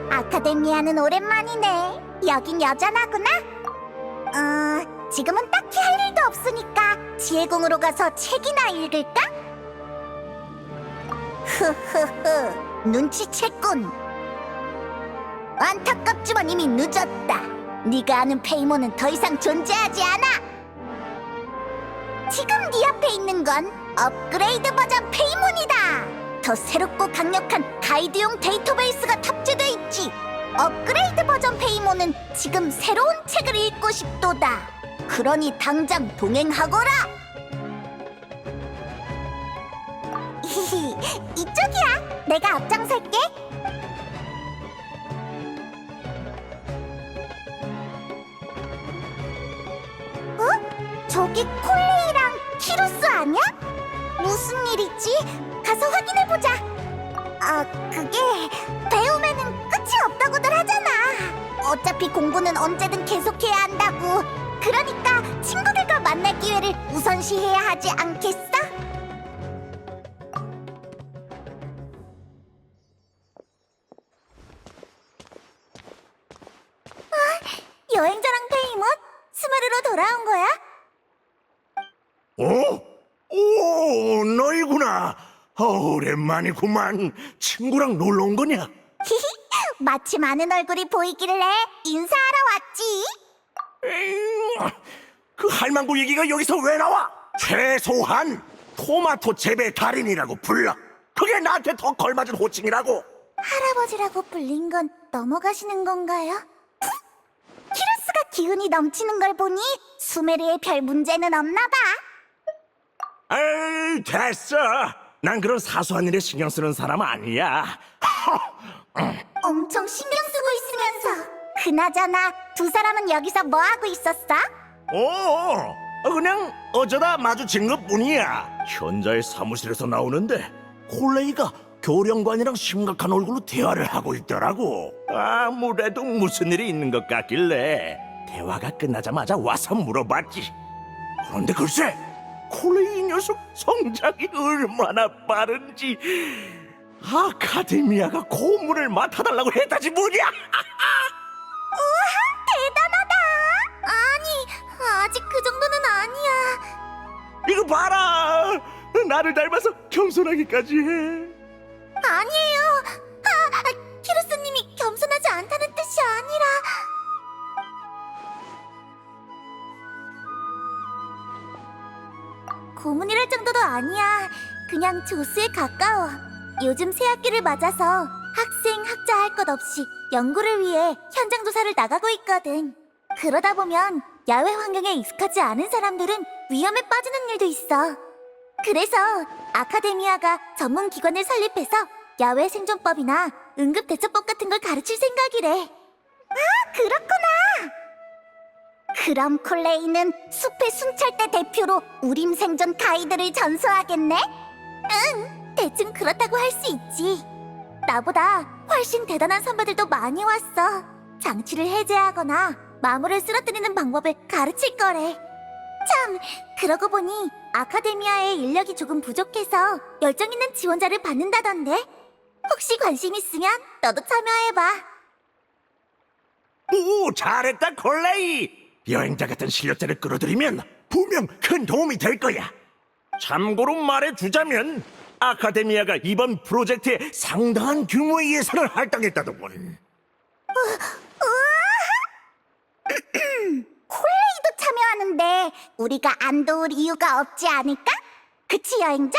아카데미아는 오랜만이네. 여긴 여전하구나? 지금은 딱히 할 일도 없으니까 지혜궁으로 가서 책이나 읽을까? 흐흐흐, 눈치챘군. 안타깝지만 이미 늦었다. 네가 아는 페이몬은 더 이상 존재하지 않아. 지금 네 앞에 있는 건 업그레이드 버전 페이몬이다. 더 새롭고 강력한 가이드용 데이터베이스가 탑재돼 있지. 업그레이드 버전 페이몬은 지금 새로운 책을 읽고 싶도다. 그러니 당장 동행하거라. 이쪽이야. 내가 앞장설게. 저기 콜레이랑 키루스 아니야? 무슨 일이지? 가서 확인해보자. 그게 배움에는 끝이 없다고들 하잖아. 어차피 공부는 언제든 계속해야 한다고. 그러니까 친구들과 만날 기회를 우선시해야 하지 않겠어? 여행자랑 페이몬? 스마르로 돌아온 거야? 오, 너희구나. 오랜만이구만. 친구랑 놀러 온 거냐? 마침 아는 얼굴이 보이길래 인사하러 왔지. 그 할망구 얘기가 여기서 왜 나와? 최소한 토마토 재배 달인이라고 불러. 그게 나한테 더 걸맞은 호칭이라고. 할아버지라고 불린 건 넘어가시는 건가요? 키루스가 기운이 넘치는 걸 보니 수메르에 별 문제는 없나 봐. 에이, 됐어. 난 그런 사소한 일에 신경 쓰는 사람 아니야. 엄청 신경 쓰고 있으면서. 그나저나 두 사람은 여기서 뭐 하고 있었어? 그냥 어쩌다 마주친 것뿐이야. 현자의 사무실에서 나오는데 콜레이가 교령관이랑 심각한 얼굴로 대화를 하고 있더라고. 아무래도 무슨 일이 있는 것 같길래 대화가 끝나자마자 와서 물어봤지. 그런데 글쎄, 콜레이 녀석 성장이 얼마나 빠른지. 아카데미아가 고문을 맡아달라고 했다지 뭐냐. 우와, 대단하다. 아니, 아직 그 정도는 아니야. 이거 봐라, 나를 닮아서 겸손하기까지 해. 아니에요. 키루스님이 겸손하지 않다는 뜻이 아니라. 고문이랄 정도도 아니야. 그냥 조수에 가까워. 요즘 새 학기를 맞아서 학생, 학자 할 것 없이 연구를 위해 현장 조사를 나가고 있거든. 그러다 보면 야외 환경에 익숙하지 않은 사람들은 위험에 빠지는 일도 있어. 그래서 아카데미아가 전문 기관을 설립해서 야외 생존법이나 응급대처법 같은 걸 가르칠 생각이래. 그렇구나. 그럼 콜레이는 숲의 순찰대 대표로 우림 생존 가이드를 전수하겠네? 응, 대충 그렇다고 할 수 있지. 나보다 훨씬 대단한 선배들도 많이 왔어. 장치를 해제하거나 마물을 쓰러뜨리는 방법을 가르칠 거래. 참, 그러고 보니 아카데미아의 인력이 조금 부족해서 열정 있는 지원자를 받는다던데. 혹시 관심 있으면 너도 참여해봐. 오, 잘했다 콜레이. 여행자 같은 실력자를 끌어들이면 분명 큰 도움이 될 거야. 참고로 말해주자면 아카데미아가 이번 프로젝트에 상당한 규모의 예산을 할당했다더군. 콜레이도 참여하는데 우리가 안 도울 이유가 없지 않을까? 그치, 여행자?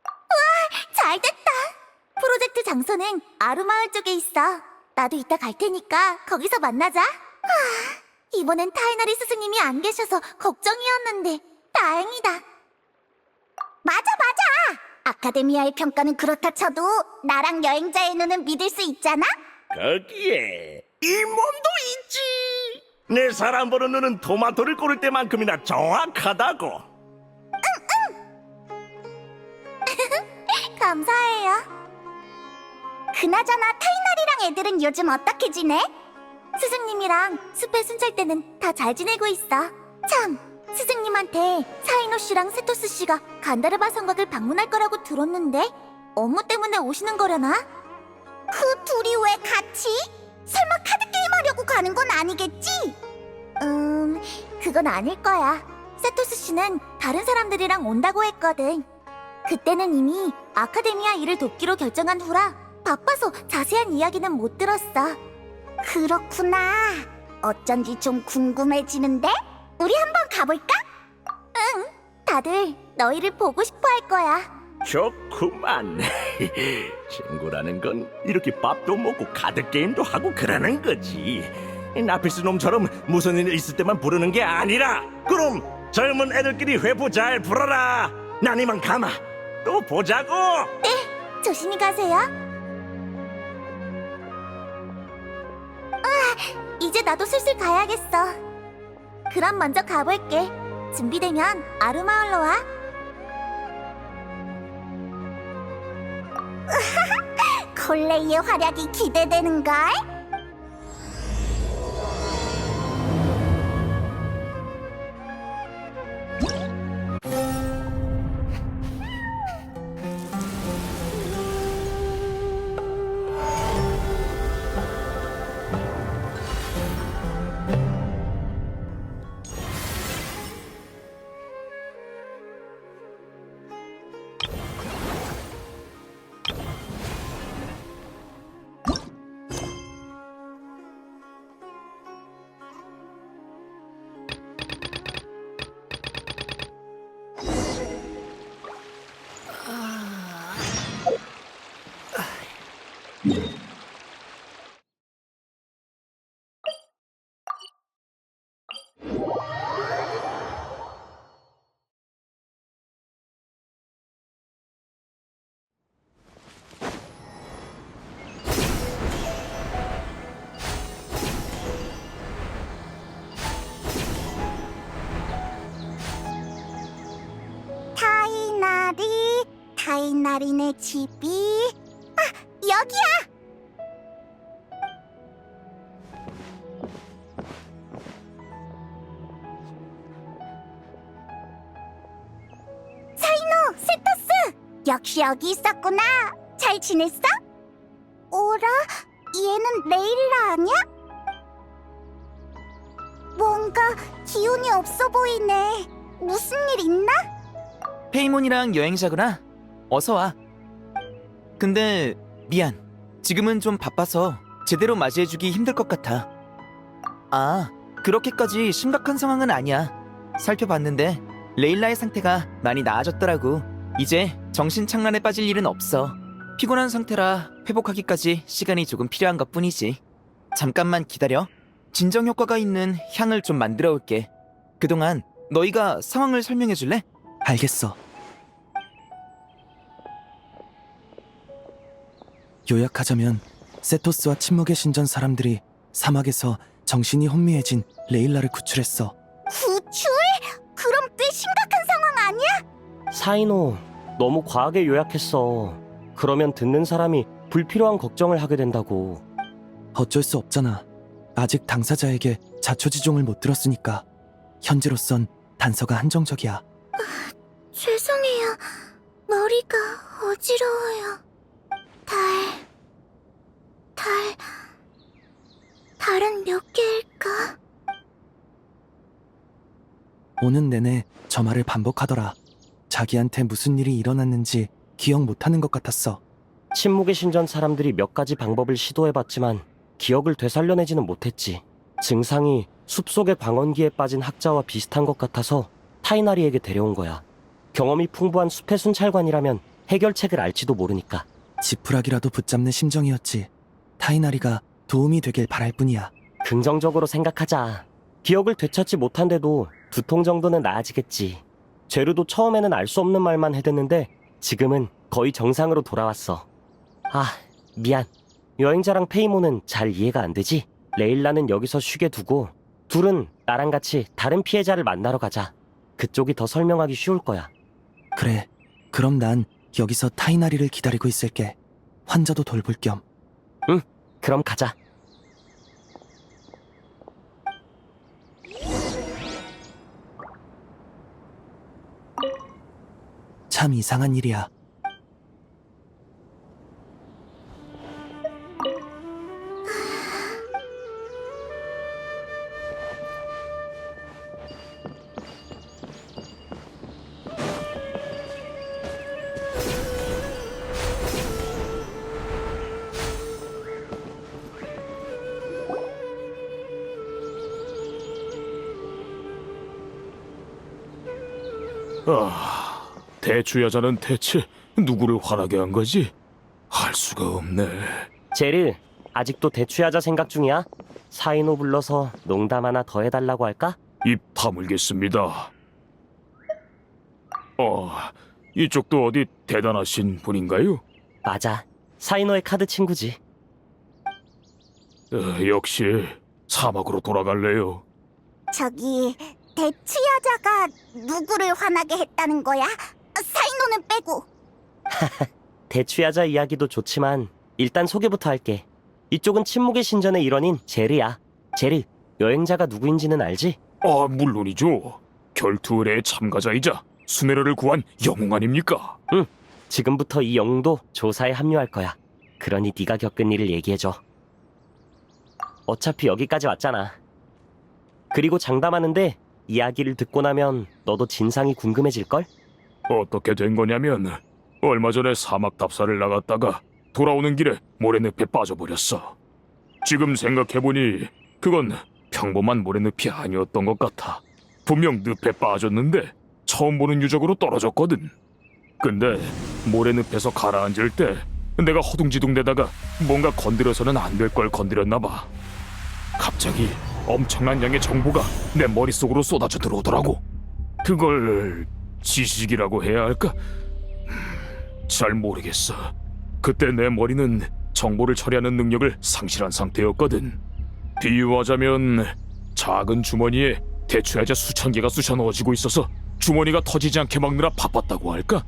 우와, 잘됐다. 프로젝트 장소는 아루마을 쪽에 있어. 나도 이따 갈 테니까 거기서 만나자. 이번엔 타이나리 스승님이 안 계셔서 걱정이었는데 다행이다. 맞아. 아카데미아의 평가는 그렇다 쳐도 나랑 여행자의 눈은 믿을 수 있잖아? 거기에 이 몸도 있지. 내 사람 보는 눈은 토마토를 고를 때만큼이나 정확하다고. 감사해요. 그나저나 타이나리랑 애들은 요즘 어떻게 지내? 스승님이랑 숲의 순찰대는 다 잘 지내고 있어. 참, 스승님한테 사이노 씨랑 세토스 씨가 간다르바 성곽을 방문할 거라고 들었는데 업무 때문에 오시는 거려나? 그 둘이 왜 같이? 가는 건 아니겠지? 그건 아닐 거야. 세토스 씨는 다른 사람들이랑 온다고 했거든. 그때는 이미 아카데미아 일을 돕기로 결정한 후라 바빠서 자세한 이야기는 못 들었어. 그렇구나. 어쩐지 좀 궁금해지는데? 우리 한번 가볼까? 응, 다들 너희를 보고 싶어 할 거야. 좋구만. 친구라는 건 이렇게 밥도 먹고 카드게임도 하고 그러는 거지. 나피스 놈처럼 무슨 일 있을 때만 부르는 게 아니라. 그럼 젊은 애들끼리 회부 잘 풀어라. 난 이만 가마. 또 보자고. 조심히 가세요. 이제 나도 슬슬 가야겠어. 그럼 먼저 가볼게. 준비되면 아루마을로 와. 콜레이의 활약이 기대되는걸? 타이나리네 집이... 여기야! 사이노, 세토스! 역시 여기 있었구나. 잘 지냈어? 오라? 얘는 레일라 아니야? 뭔가 기운이 없어 보이네. 무슨 일 있나? 페이몬이랑 여행자구나. 어서 와. 근데 미안. 지금은 좀 바빠서 제대로 맞이해주기 힘들 것 같아. 아, 그렇게까지 심각한 상황은 아니야. 살펴봤는데 레일라의 상태가 많이 나아졌더라고. 이제 정신착란에 빠질 일은 없어. 피곤한 상태라 회복하기까지 시간이 조금 필요한 것뿐이지. 잠깐만 기다려. 진정 효과가 있는 향을 좀 만들어 올게. 그동안 너희가 상황을 설명해 줄래? 알겠어. 요약하자면 세토스와 침묵의 신전 사람들이 사막에서 정신이 혼미해진 레일라를 구출했어. 구출? 그럼 꽤 심각한 상황 아니야? 사이노, 너무 과하게 요약했어. 그러면 듣는 사람이 불필요한 걱정을 하게 된다고. 어쩔 수 없잖아. 아직 당사자에게 자초지종을 못 들었으니까. 현재로선 단서가 한정적이야. 죄송해요. 머리가 어지러워요. 달은 몇 개일까? 오는 내내 저 말을 반복하더라. 자기한테 무슨 일이 일어났는지 기억 못하는 것 같았어. 침묵의 신전 사람들이 몇 가지 방법을 시도해봤지만 기억을 되살려내지는 못했지. 증상이 숲속의 광원기에 빠진 학자와 비슷한 것 같아서 타이나리에게 데려온 거야. 경험이 풍부한 숲의 순찰관이라면 해결책을 알지도 모르니까. 지푸라기라도 붙잡는 심정이었지. 타이나리가 도움이 되길 바랄 뿐이야. 긍정적으로 생각하자. 기억을 되찾지 못한데도 두통 정도는 나아지겠지. 제르도 처음에는 알 수 없는 말만 해댔는데 지금은 거의 정상으로 돌아왔어. 아, 미안. 여행자랑 페이모는 잘 이해가 안 되지? 레일라는 여기서 쉬게 두고 둘은 나랑 같이 다른 피해자를 만나러 가자. 그쪽이 더 설명하기 쉬울 거야. 그래. 그럼 난 여기서 타이나리를 기다리고 있을게. 환자도 돌볼 겸. 응, 그럼 가자. 참 이상한 일이야. 대추야자는 대체 누구를 화나게 한 거지? 할 수가 없네. 제르, 아직도 대추야자 생각 중이야? 사인호 불러서 농담 하나 더 해달라고 할까? 입 다물겠습니다. 이쪽도 어디 대단하신 분인가요? 맞아. 사인호의 카드 친구지. 역시 사막으로 돌아갈래요. 저기 대추여자가 누구를 화나게 했다는 거야? 사인호는 빼고. 대추야자 이야기도 좋지만 일단 소개부터 할게. 이쪽은 침묵의 신전의 일원인 제르야. 제르, 여행자가 누구인지는 알지? 물론이죠. 결투 의뢰의 참가자이자 수메르를 구한 영웅 아닙니까? 지금부터 이 영웅도 조사에 합류할 거야. 그러니 네가 겪은 일을 얘기해줘. 어차피 여기까지 왔잖아. 그리고 장담하는데 이야기를 듣고 나면 너도 진상이 궁금해질걸? 어떻게 된 거냐면 얼마 전에 사막 답사를 나갔다가 돌아오는 길에 모래늪에 빠져버렸어. 지금 생각해보니 그건 평범한 모래늪이 아니었던 것 같아. 분명 늪에 빠졌는데 처음 보는 유적으로 떨어졌거든. 근데 모래늪에서 가라앉을 때 내가 허둥지둥대다가 뭔가 건드려서는 안 될 걸 건드렸나 봐. 갑자기 엄청난 양의 정보가 내 머릿속으로 쏟아져 들어오더라고. 그걸 지식이라고 해야 할까? 잘 모르겠어. 그때 내 머리는 정보를 처리하는 능력을 상실한 상태였거든. 비유하자면 작은 주머니에 대추야자 수천 개가 쑤셔 넣어지고 있어서 주머니가 터지지 않게 막느라 바빴다고 할까?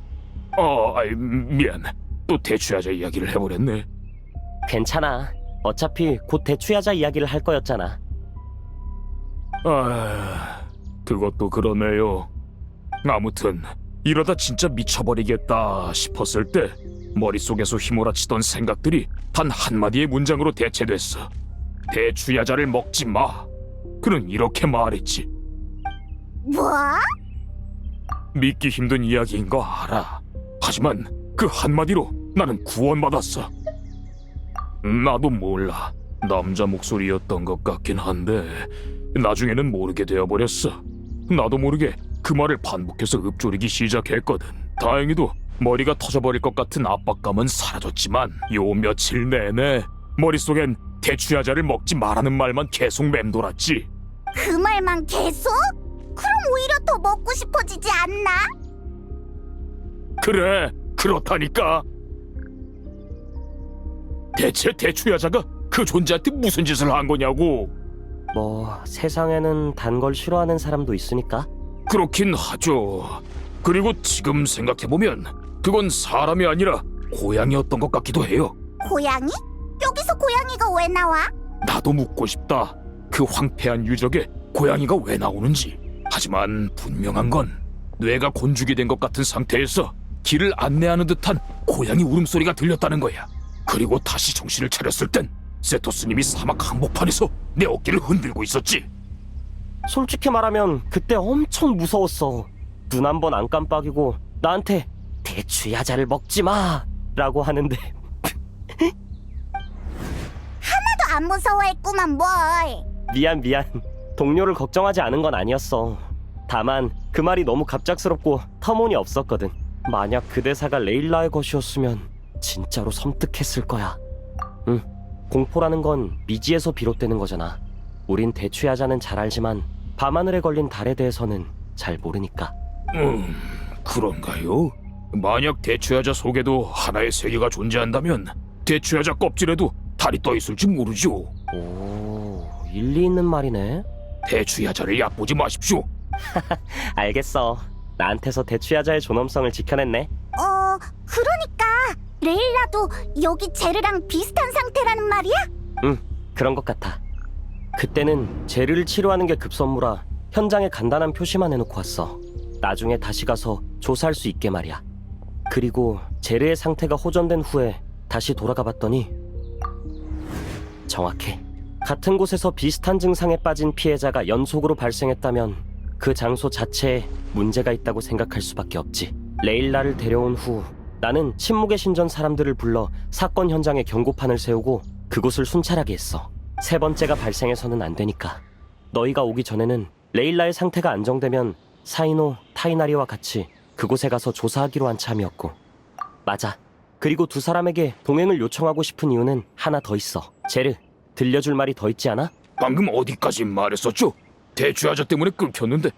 미안. 또 대추야자 이야기를 해버렸네. 괜찮아. 어차피 곧 대추야자 이야기를 할 거였잖아. 그것도 그러네요. 아무튼 이러다 진짜 미쳐버리겠다 싶었을 때 머릿속에서 휘몰아치던 생각들이 단 한마디의 문장으로 대체됐어. 대추야자를 먹지 마. 그는 이렇게 말했지. 뭐? 믿기 힘든 이야기인 거 알아. 하지만 그 한마디로 나는 구원받았어. 나도 몰라. 남자 목소리였던 것 같긴 한데 나중에는 모르게 되어버렸어. 나도 모르게 그 말을 반복해서 읊조리기 시작했거든. 다행히도 머리가 터져버릴 것 같은 압박감은 사라졌지만 요 며칠 내내 머릿속엔 대추야자를 먹지 말라는 말만 계속 맴돌았지. 그 말만 계속? 그럼 오히려 더 먹고 싶어지지 않나? 그래, 그렇다니까. 대체 대추야자가 그 존재한테 무슨 짓을 한 거냐고. 뭐 세상에는 단 걸 싫어하는 사람도 있으니까. 그렇긴 하죠. 그리고 지금 생각해보면 그건 사람이 아니라 고양이였던 것 같기도 해요. 고양이? 여기서 고양이가 왜 나와? 나도 묻고 싶다. 그 황폐한 유적에 고양이가 왜 나오는지. 하지만 분명한 건 뇌가 곤죽이 된 것 같은 상태에서 길을 안내하는 듯한 고양이 울음소리가 들렸다는 거야. 그리고 다시 정신을 차렸을 땐 세토스님이 사막 한복판에서 내 어깨를 흔들고 있었지. 솔직히 말하면 그때 엄청 무서웠어. 눈 한 번 안 깜빡이고 나한테 대추야자를 먹지 마 라고 하는데 하나도 안 무서워했구만 뭘. 미안. 동료를 걱정하지 않은 건 아니었어. 다만 그 말이 너무 갑작스럽고 터무니없었거든. 만약 그 대사가 레일라의 것이었으면 진짜로 섬뜩했을 거야. 공포라는 건 미지에서 비롯되는 거잖아. 우린 대추야자는 잘 알지만 밤하늘에 걸린 달에 대해서는 잘 모르니까. 그런가요? 만약 대추야자 속에도 하나의 세계가 존재한다면 대추야자 껍질에도 달이 떠 있을지 모르죠. 오, 일리 있는 말이네. 대추야자를 얕보지 마십시오. 알겠어. 나한테서 대추야자의 존엄성을 지켜냈네. 그러니까 레일라도 여기 제르랑 비슷한 상태라는 말이야? 그런 것 같아. 그때는 제르를 치료하는 게 급선무라 현장에 간단한 표시만 해놓고 왔어. 나중에 다시 가서 조사할 수 있게 말이야. 그리고 제르의 상태가 호전된 후에 다시 돌아가 봤더니 정확해. 같은 곳에서 비슷한 증상에 빠진 피해자가 연속으로 발생했다면 그 장소 자체에 문제가 있다고 생각할 수밖에 없지. 레일라를 데려온 후 나는 침묵의 신전 사람들을 불러 사건 현장에 경고판을 세우고 그곳을 순찰하게 했어. 세 번째가 발생해서는 안 되니까. 너희가 오기 전에는 레일라의 상태가 안정되면 사이노, 타이나리와 같이 그곳에 가서 조사하기로 한 참이었고. 맞아. 그리고 두 사람에게 동행을 요청하고 싶은 이유는 하나 더 있어. 제르, 들려줄 말이 더 있지 않아? 방금 어디까지 말했었죠? 대추야자 때문에 끊겼는데.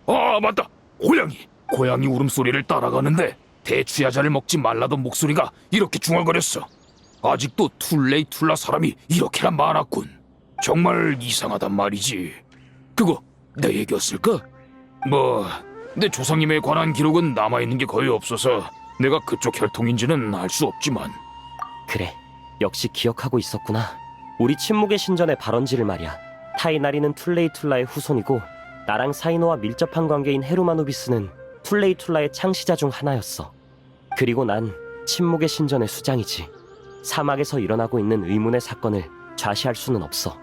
아, 맞다. 고양이 울음소리를 따라가는데 대추야자를 먹지 말라던 목소리가 이렇게 중얼거렸어. 아직도 툴레이툴라 사람이 이렇게나 많았군. 정말 이상하단 말이지. 그거 내 얘기였을까? 뭐, 내 조상님에 관한 기록은 남아있는 게 거의 없어서 내가 그쪽 혈통인지는 알 수 없지만. 그래, 역시 기억하고 있었구나. 우리 침묵의 신전의 발원지를 말이야. 타이나리는 툴레이툴라의 후손이고 나랑 사이노와 밀접한 관계인 헤루마누비스는 툴레이툴라의 창시자 중 하나였어. 그리고 난 침묵의 신전의 수장이지. 사막에서 일어나고 있는 의문의 사건을 좌시할 수는 없어.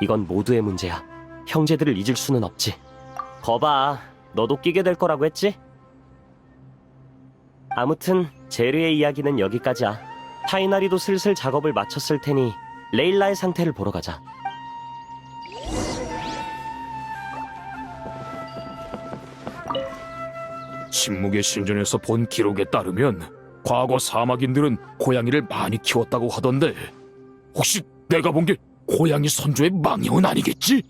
이건 모두의 문제야. 형제들을 잊을 수는 없지. 거봐, 너도 끼게 될 거라고 했지? 아무튼 제르의 이야기는 여기까지야. 타이나리도 슬슬 작업을 마쳤을 테니 레일라의 상태를 보러 가자. 침묵의 신전에서 본 기록에 따르면 과거 사막인들은 고양이를 많이 키웠다고 하던데, 혹시 내가 본 게 고양이 선조의 망령은 아니겠지?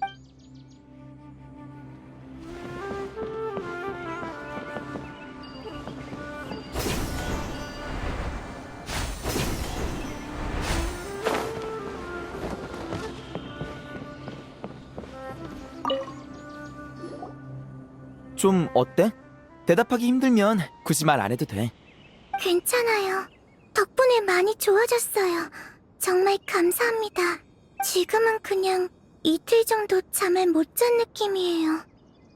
좀 어때? 대답하기 힘들면 굳이 말 안 해도 돼. 괜찮아요. 덕분에 많이 좋아졌어요. 정말 감사합니다. 지금은 그냥 이틀 정도 잠을 못 잔 느낌이에요.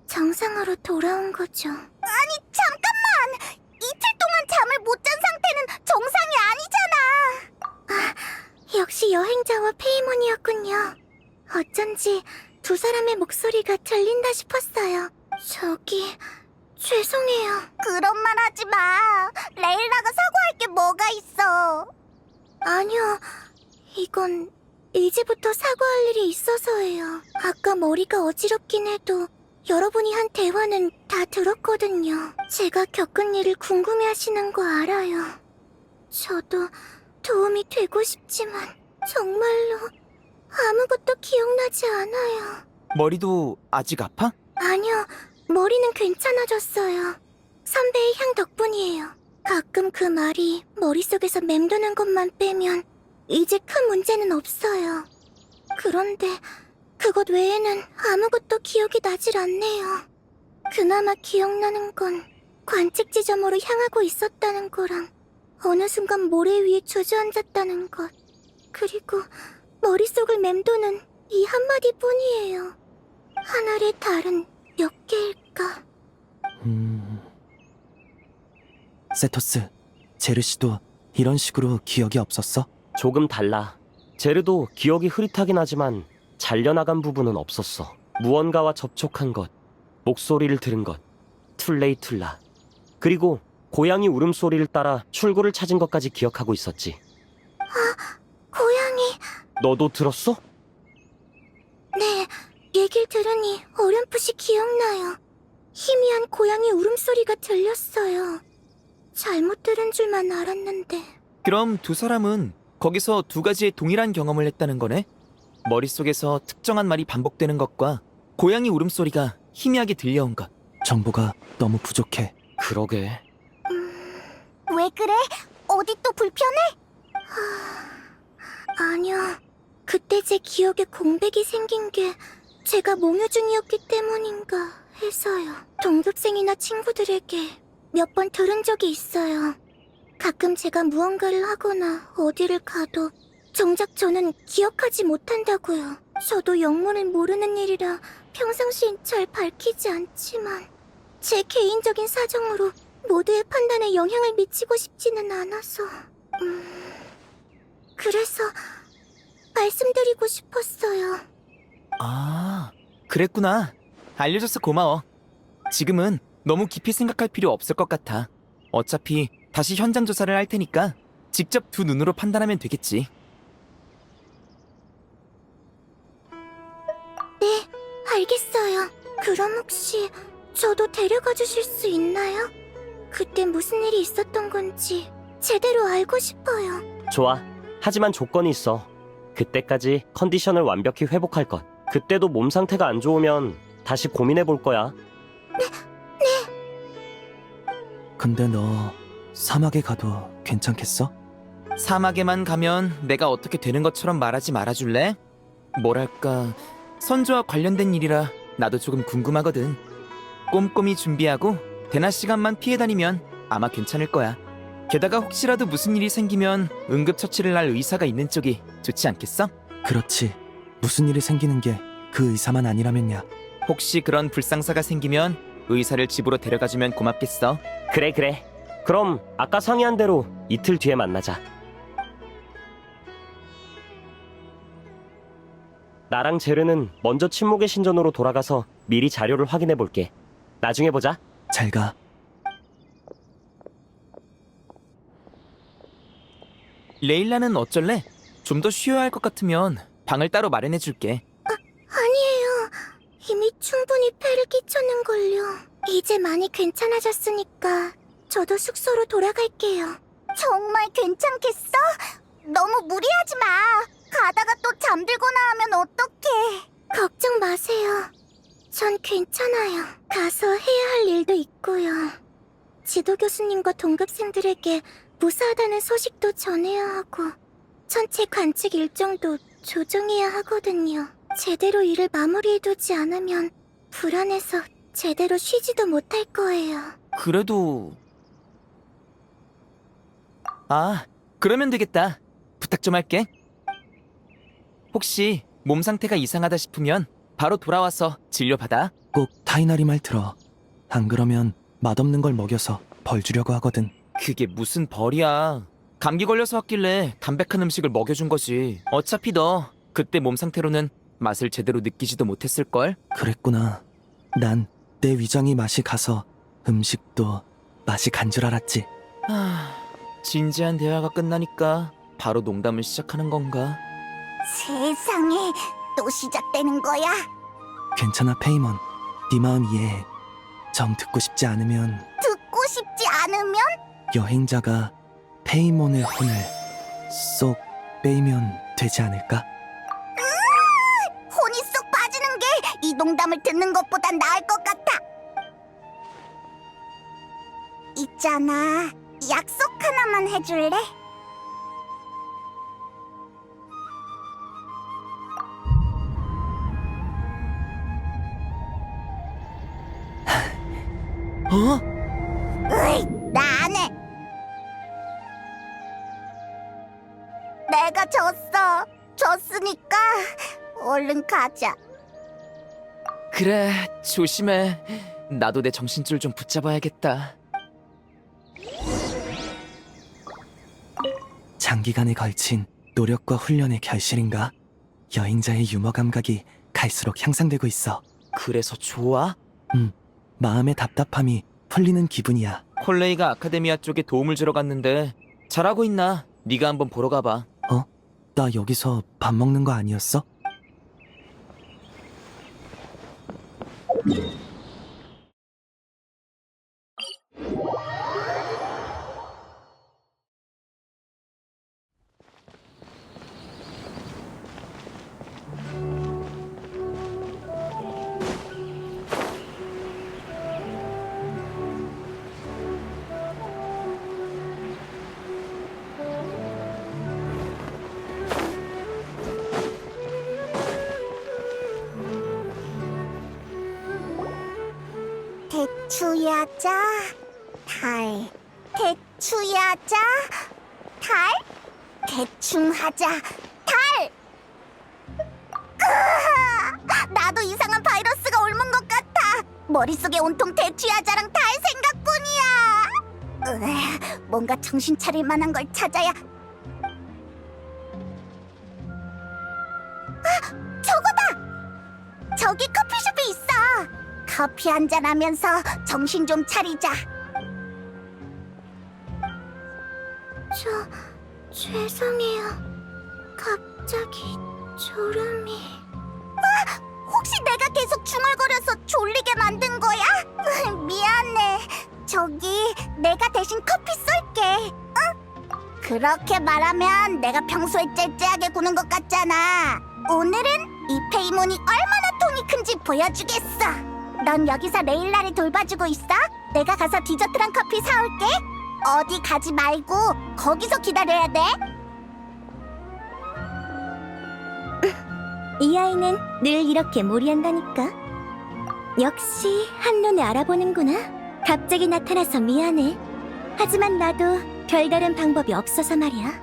정상으로 돌아온 거죠. 아니, 잠깐만! 이틀 동안 잠을 못 잔 상태는 정상이 아니잖아! 아, 역시 여행자와 페이몬이었군요. 어쩐지 두 사람의 목소리가 들린다 싶었어요. 죄송해요. 그런 말 하지 마. 레일라가 사과할 게 뭐가 있어. 아니요. 이건 이제부터 사과할 일이 있어서예요. 아까 머리가 어지럽긴 해도 여러분이 한 대화는 다 들었거든요. 제가 겪은 일을 궁금해하시는 거 알아요. 저도 도움이 되고 싶지만 정말로 아무것도 기억나지 않아요. 머리도 아직 아파? 아니요, 머리는 괜찮아졌어요. 선배의 향 덕분이에요. 가끔 그 말이 머릿속에서 맴도는 것만 빼면 이제 큰 문제는 없어요. 그런데 그것 외에는 아무것도 기억이 나질 않네요. 그나마 기억나는 건 관측 지점으로 향하고 있었다는 거랑 어느 순간 모래 위에 주저앉았다는 것, 그리고 머릿속을 맴도는 이 한마디뿐이에요. 하늘의 달은 몇 개일까? 세토스, 제르씨도 이런 식으로 기억이 없었어? 조금 달라. 제르도 기억이 흐릿하긴 하지만 잘려나간 부분은 없었어. 무언가와 접촉한 것, 목소리를 들은 것, 툴레이툴라. 그리고 고양이 울음소리를 따라 출구를 찾은 것까지 기억하고 있었지. 고양이... 너도 들었어? 네, 얘길 들으니 어렴풋이 기억나요. 희미한 고양이 울음소리가 들렸어요. 잘못 들은 줄만 알았는데. 그럼 두 사람은 거기서 두 가지의 동일한 경험을 했다는 거네? 머릿속에서 특정한 말이 반복되는 것과 고양이 울음소리가 희미하게 들려온 것. 정보가 너무 부족해. 그러게. 왜 그래? 어디 또 불편해? 아니요. 그때 제 기억에 공백이 생긴 게 제가 몽유 중이었기 때문인가 해서요. 동급생이나 친구들에게 몇 번 들은 적이 있어요. 가끔 제가 무언가를 하거나 어디를 가도 정작 저는 기억하지 못한다고요. 저도 영문을 모르는 일이라 평상시엔 잘 밝히지 않지만 제 개인적인 사정으로 모두의 판단에 영향을 미치고 싶지는 않아서 그래서 말씀드리고 싶었어요. 아, 그랬구나. 알려줘서 고마워. 지금은 너무 깊이 생각할 필요 없을 것 같아. 어차피 다시 현장 조사를 할 테니까 직접 두 눈으로 판단하면 되겠지. 네, 알겠어요. 그럼 혹시 저도 데려가 주실 수 있나요? 그때 무슨 일이 있었던 건지 제대로 알고 싶어요. 좋아. 하지만 조건이 있어. 그때까지 컨디션을 완벽히 회복할 것. 그때도 몸 상태가 안 좋으면 다시 고민해 볼 거야. 근데 너 사막에 가도 괜찮겠어? 사막에만 가면 내가 어떻게 되는 것처럼 말하지 말아줄래? 뭐랄까, 선조와 관련된 일이라 나도 조금 궁금하거든. 꼼꼼히 준비하고 대낮 시간만 피해 다니면 아마 괜찮을 거야. 게다가 혹시라도 무슨 일이 생기면 응급처치를 할 의사가 있는 쪽이 좋지 않겠어? 그렇지. 무슨 일이 생기는 게 그 의사만 아니라면야. 혹시 그런 불상사가 생기면 의사를 집으로 데려가주면 고맙겠어. 그래, 그래. 그럼 아까 상의한 대로 이틀 뒤에 만나자. 나랑 제르는 먼저 침묵의 신전으로 돌아가서 미리 자료를 확인해 볼게. 나중에 보자. 잘 가. 레일라는 어쩔래? 좀 더 쉬어야 할 것 같으면 방을 따로 마련해 줄게. 아니에요. 이미 충분히 폐를 끼쳤는걸요. 이제 많이 괜찮아졌으니까 저도 숙소로 돌아갈게요. 정말 괜찮겠어? 너무 무리하지 마. 가다가 또 잠들거나 하면 어떡해. 걱정 마세요. 전 괜찮아요. 가서 해야 할 일도 있고요. 지도 교수님과 동급생들에게 무사하다는 소식도 전해야 하고 전체 관측 일정도 조정해야 하거든요. 제대로 일을 마무리해두지 않으면 불안해서 제대로 쉬지도 못할 거예요. 그래도... 아, 그러면 되겠다. 부탁 좀 할게. 혹시 몸 상태가 이상하다 싶으면 바로 돌아와서 진료받아. 꼭 타이나리 말 들어. 안 그러면 맛없는 걸 먹여서 벌 주려고 하거든. 그게 무슨 벌이야. 감기 걸려서 왔길래 담백한 음식을 먹여준 거지. 어차피 너 그때 몸 상태로는 맛을 제대로 느끼지도 못했을걸? 그랬구나. 난 내 위장이 맛이 가서 음식도 맛이 간 줄 알았지. 진지한 대화가 끝나니까 바로 농담을 시작하는 건가? 세상에, 또 시작되는 거야? 괜찮아, 페이몬. 네 마음 이해해. 정 듣고 싶지 않으면 듣고 싶지 않으면? 여행자가 페이몬의 혼을 쏙 빼면 되지 않을까? 혼이 쏙 빠지는 게 이 농담을 듣는 것보단 나을 것 같아. 있잖아, 약속 하나만 해줄래? 어? 으이, 나 안 해. 내가 졌어. 졌으니까 얼른 가자. 그래, 조심해. 나도 내 정신줄 좀 붙잡아야겠다. 장기간에 걸친 노력과 훈련의 결실인가? 여행자의 유머 감각이 갈수록 향상되고 있어. 그래서 좋아? 마음의 답답함이 풀리는 기분이야. 콜레이가 아카데미아 쪽에 도움을 주러 갔는데 잘하고 있나? 네가 한번 보러 가봐. 나 여기서 밥 먹는 거 아니었어? 대추야자 달, 대추야자 달, 대충 하자 달. 나도 이상한 바이러스가 옮은 것 같아. 머릿속에 온통 대추야자랑 달 생각뿐이야. 뭔가 정신 차릴 만한 걸 찾아야. 저거다! 저기 커피숍이 있어. 커피 한잔 하면서 정신 좀 차리자. 죄송해요. 갑자기 졸음이. 혹시 내가 계속 중얼거려서 졸리게 만든 거야? 저기 내가 대신 커피 쏠게. 응? 그렇게 말하면 내가 평소에 째째하게 구는 것 같잖아. 오늘은 이 페이몬이 얼마나 통이 큰지 보여주겠어. 넌 여기서 레일라를 돌봐주고 있어. 내가 가서 디저트랑 커피 사올게. 어디 가지 말고 거기서 기다려야 돼. 이 아이는 늘 이렇게 몰이한다니까. 역시 한눈에 알아보는구나. 갑자기 나타나서 미안해. 하지만 나도 별다른 방법이 없어서 말이야.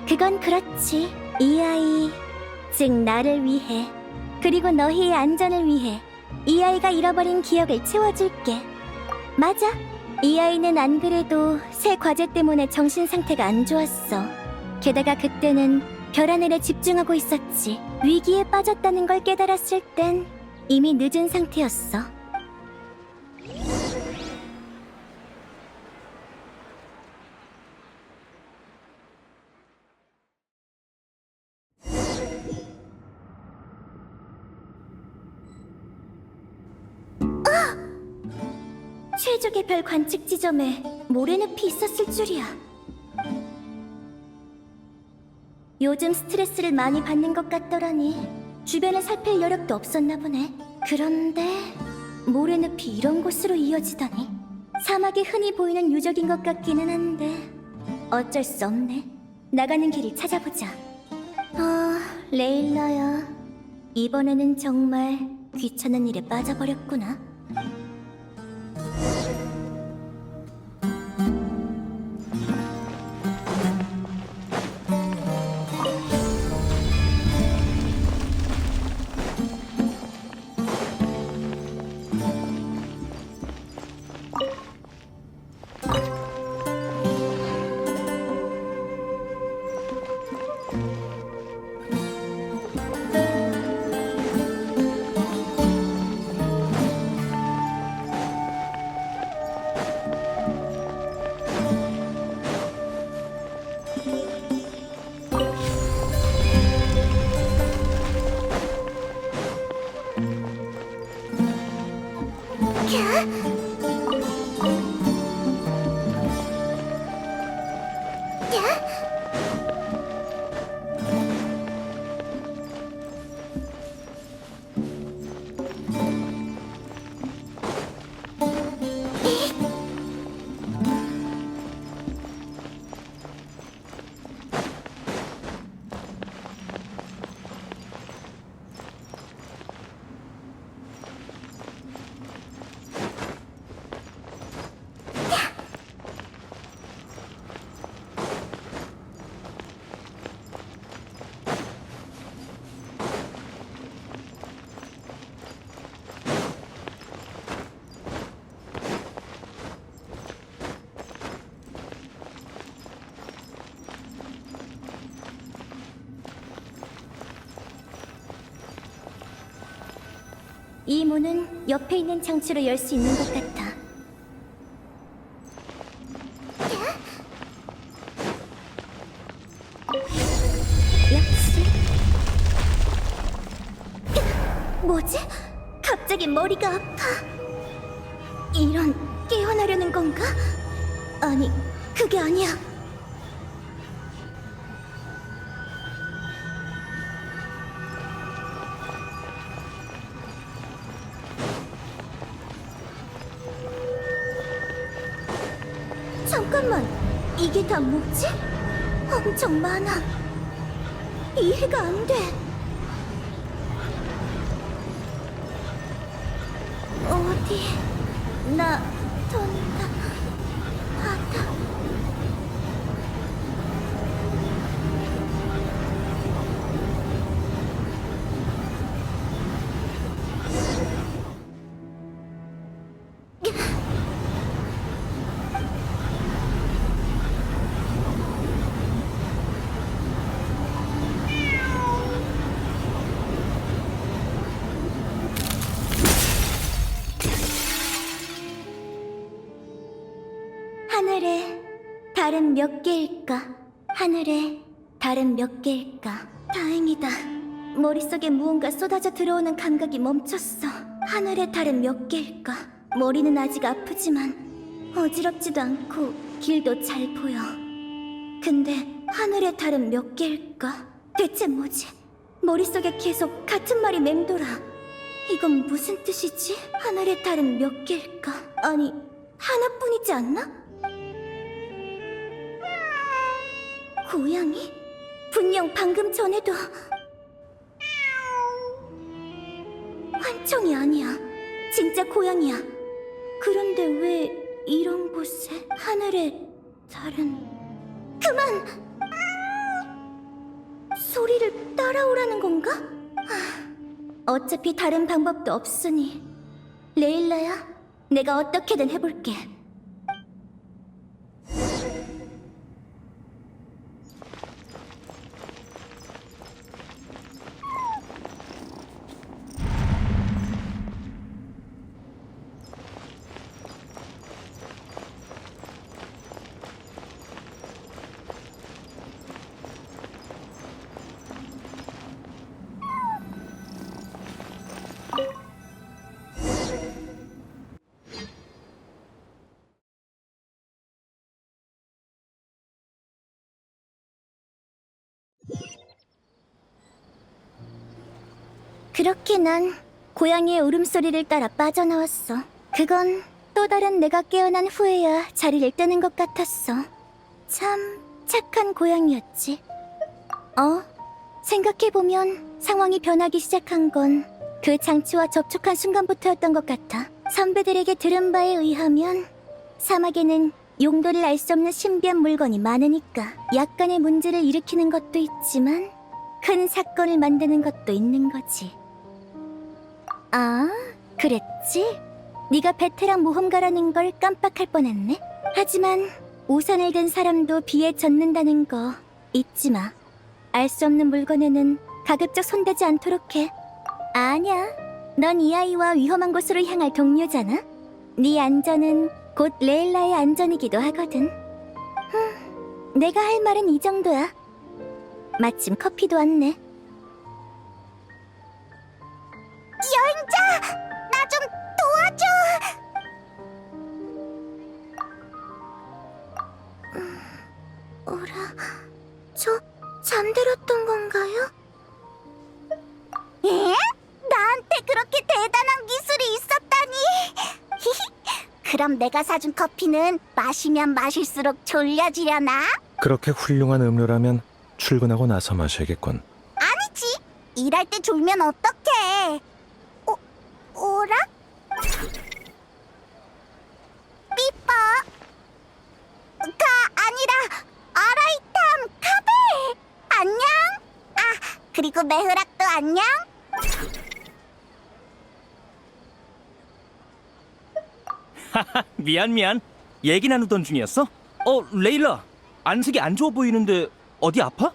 그건 그렇지. 이 아이, 즉 나를 위해, 그리고 너희의 안전을 위해 이 아이가 잃어버린 기억을 채워줄게. 맞아. 이 아이는 안 그래도 새 과제 때문에 정신 상태가 안 좋았어. 게다가 그때는 별하늘에 집중하고 있었지. 위기에 빠졌다는 걸 깨달았을 땐 이미 늦은 상태였어. 최적의 별 관측 지점에 모래늪이 있었을 줄이야. 요즘 스트레스를 많이 받는 것 같더라니 주변을 살필 여력도 없었나 보네. 그런데 모래늪이 이런 곳으로 이어지다니. 사막에 흔히 보이는 유적인 것 같기는 한데 어쩔 수 없네. 나가는 길을 찾아보자. 레일라야, 이번에는 정말 귀찮은 일에 빠져버렸구나. 이 문은 옆에 있는 장치로 열 수 있는 것 같아. 역시. 뭐지? 갑자기 머리가 아파. 이런, 깨어나려는 건가? 아니, 그게 아니야. 잠깐만, 이게 다 뭐지? 엄청 많아. 이해가 안 돼. 어디, 나, 돈다, 바다. 하늘에 달은 몇 개일까? 하늘에 달은 몇 개일까? 다행이다. 머릿속에 무언가 쏟아져 들어오는 감각이 멈췄어. 하늘에 달은 몇 개일까? 머리는 아직 아프지만 어지럽지도 않고 길도 잘 보여. 근데 하늘의 달은 몇 개일까? 대체 뭐지? 머릿속에 계속 같은 말이 맴돌아. 이건 무슨 뜻이지? 하늘의 달은 몇 개일까? 아니, 하나뿐이지 않나? 고양이? 분명 방금 전에도 환청이 아니야. 진짜 고양이야. 그런데 왜 이런 곳에 하늘의 달은... 그만! 소리를 따라오라는 건가? 어차피 다른 방법도 없으니 레일라야, 내가 어떻게든 해볼게. 그렇게 난 고양이의 울음소리를 따라 빠져나왔어. 그건 또 다른 내가 깨어난 후에야 자리를 뜨는 것 같았어. 참 착한 고양이였지. 생각해보면 상황이 변하기 시작한 건 그 장치와 접촉한 순간부터였던 것 같아. 선배들에게 들은 바에 의하면 사막에는 용도를 알 수 없는 신비한 물건이 많으니까 약간의 문제를 일으키는 것도 있지만 큰 사건을 만드는 것도 있는 거지. 아, 그랬지? 네가 베테랑 모험가라는 걸 깜빡할 뻔했네. 하지만 우산을 든 사람도 비에 젖는다는 거 잊지 마. 알 수 없는 물건에는 가급적 손대지 않도록 해. 아니야, 넌 이 아이와 위험한 곳으로 향할 동료잖아. 네 안전은 곧 레일라의 안전이기도 하거든. 내가 할 말은 이 정도야. 마침 커피도 왔네. 여행자! 나 좀 도와줘! 오라, 저 잠들었던 건가요? 에? 나한테 그렇게 대단한 기술이 있었다니! 그럼 내가 사준 커피는 마시면 마실수록 졸려지려나? 그렇게 훌륭한 음료라면 출근하고 나서 마셔야겠군. 아니지! 일할 때 졸면 어떡해! 오라? 삐빠! 아니라 아라이탐 카베! 안녕! 아, 그리고 메흐락도 안녕! 미안. 얘기 나누던 중이었어? 레일라. 안색이 안 좋아 보이는데 어디 아파?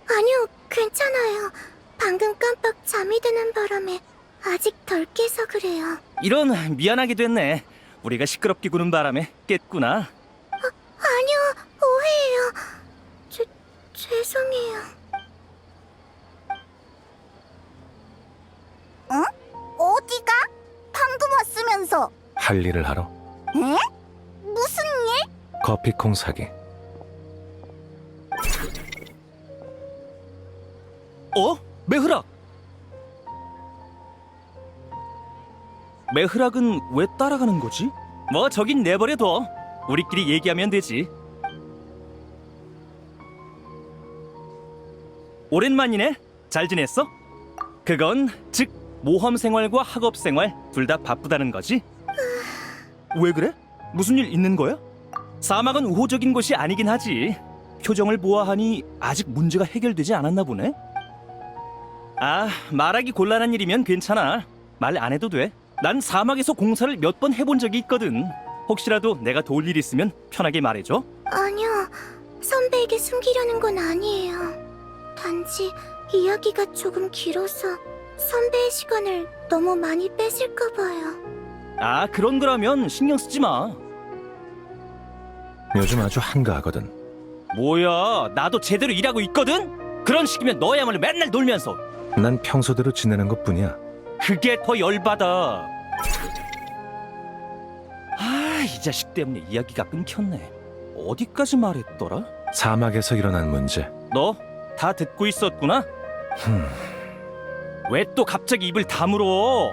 아니요, 괜찮아요. 방금 깜빡 잠이 드는 바람에 아직 덜 깨서 그래요. 이런, 미안하게 됐네. 우리가 시끄럽게 구는 바람에 깼구나. 아니요, 오해예요. 죄송해요. 응? 어디가? 방금 왔으면서. 할 일을 하러 에? 무슨 일? 커피콩 사기. 메흐락! 메흐락은 왜 따라가는 거지? 뭐 저긴 내버려둬. 우리끼리 얘기하면 되지. 오랜만이네. 잘 지냈어? 그건 즉 모험 생활과 학업 생활 둘 다 바쁘다는 거지? 왜 그래? 무슨 일 있는 거야? 사막은 우호적인 곳이 아니긴 하지. 표정을 보아하니 아직 문제가 해결되지 않았나 보네. 아, 말하기 곤란한 일이면 괜찮아. 말 안 해도 돼. 난 사막에서 공사를 몇 번 해본 적이 있거든. 혹시라도 내가 도울 일 있으면 편하게 말해줘. 아니요, 선배에게 숨기려는 건 아니에요. 단지 이야기가 조금 길어서 선배의 시간을 너무 많이 뺏을까 봐요. 아, 그런 거라면 신경 쓰지 마. 요즘 아주 한가하거든. 뭐야, 나도 제대로 일하고 있거든? 그런 식이면 너야말로 맨날 놀면서. 난 평소대로 지내는 것뿐이야. 그게 더 열받아. 이 자식 때문에 이야기가 끊겼네. 어디까지 말했더라? 사막에서 일어난 문제. 너 다 듣고 있었구나? 왜 또 갑자기 입을 다물어?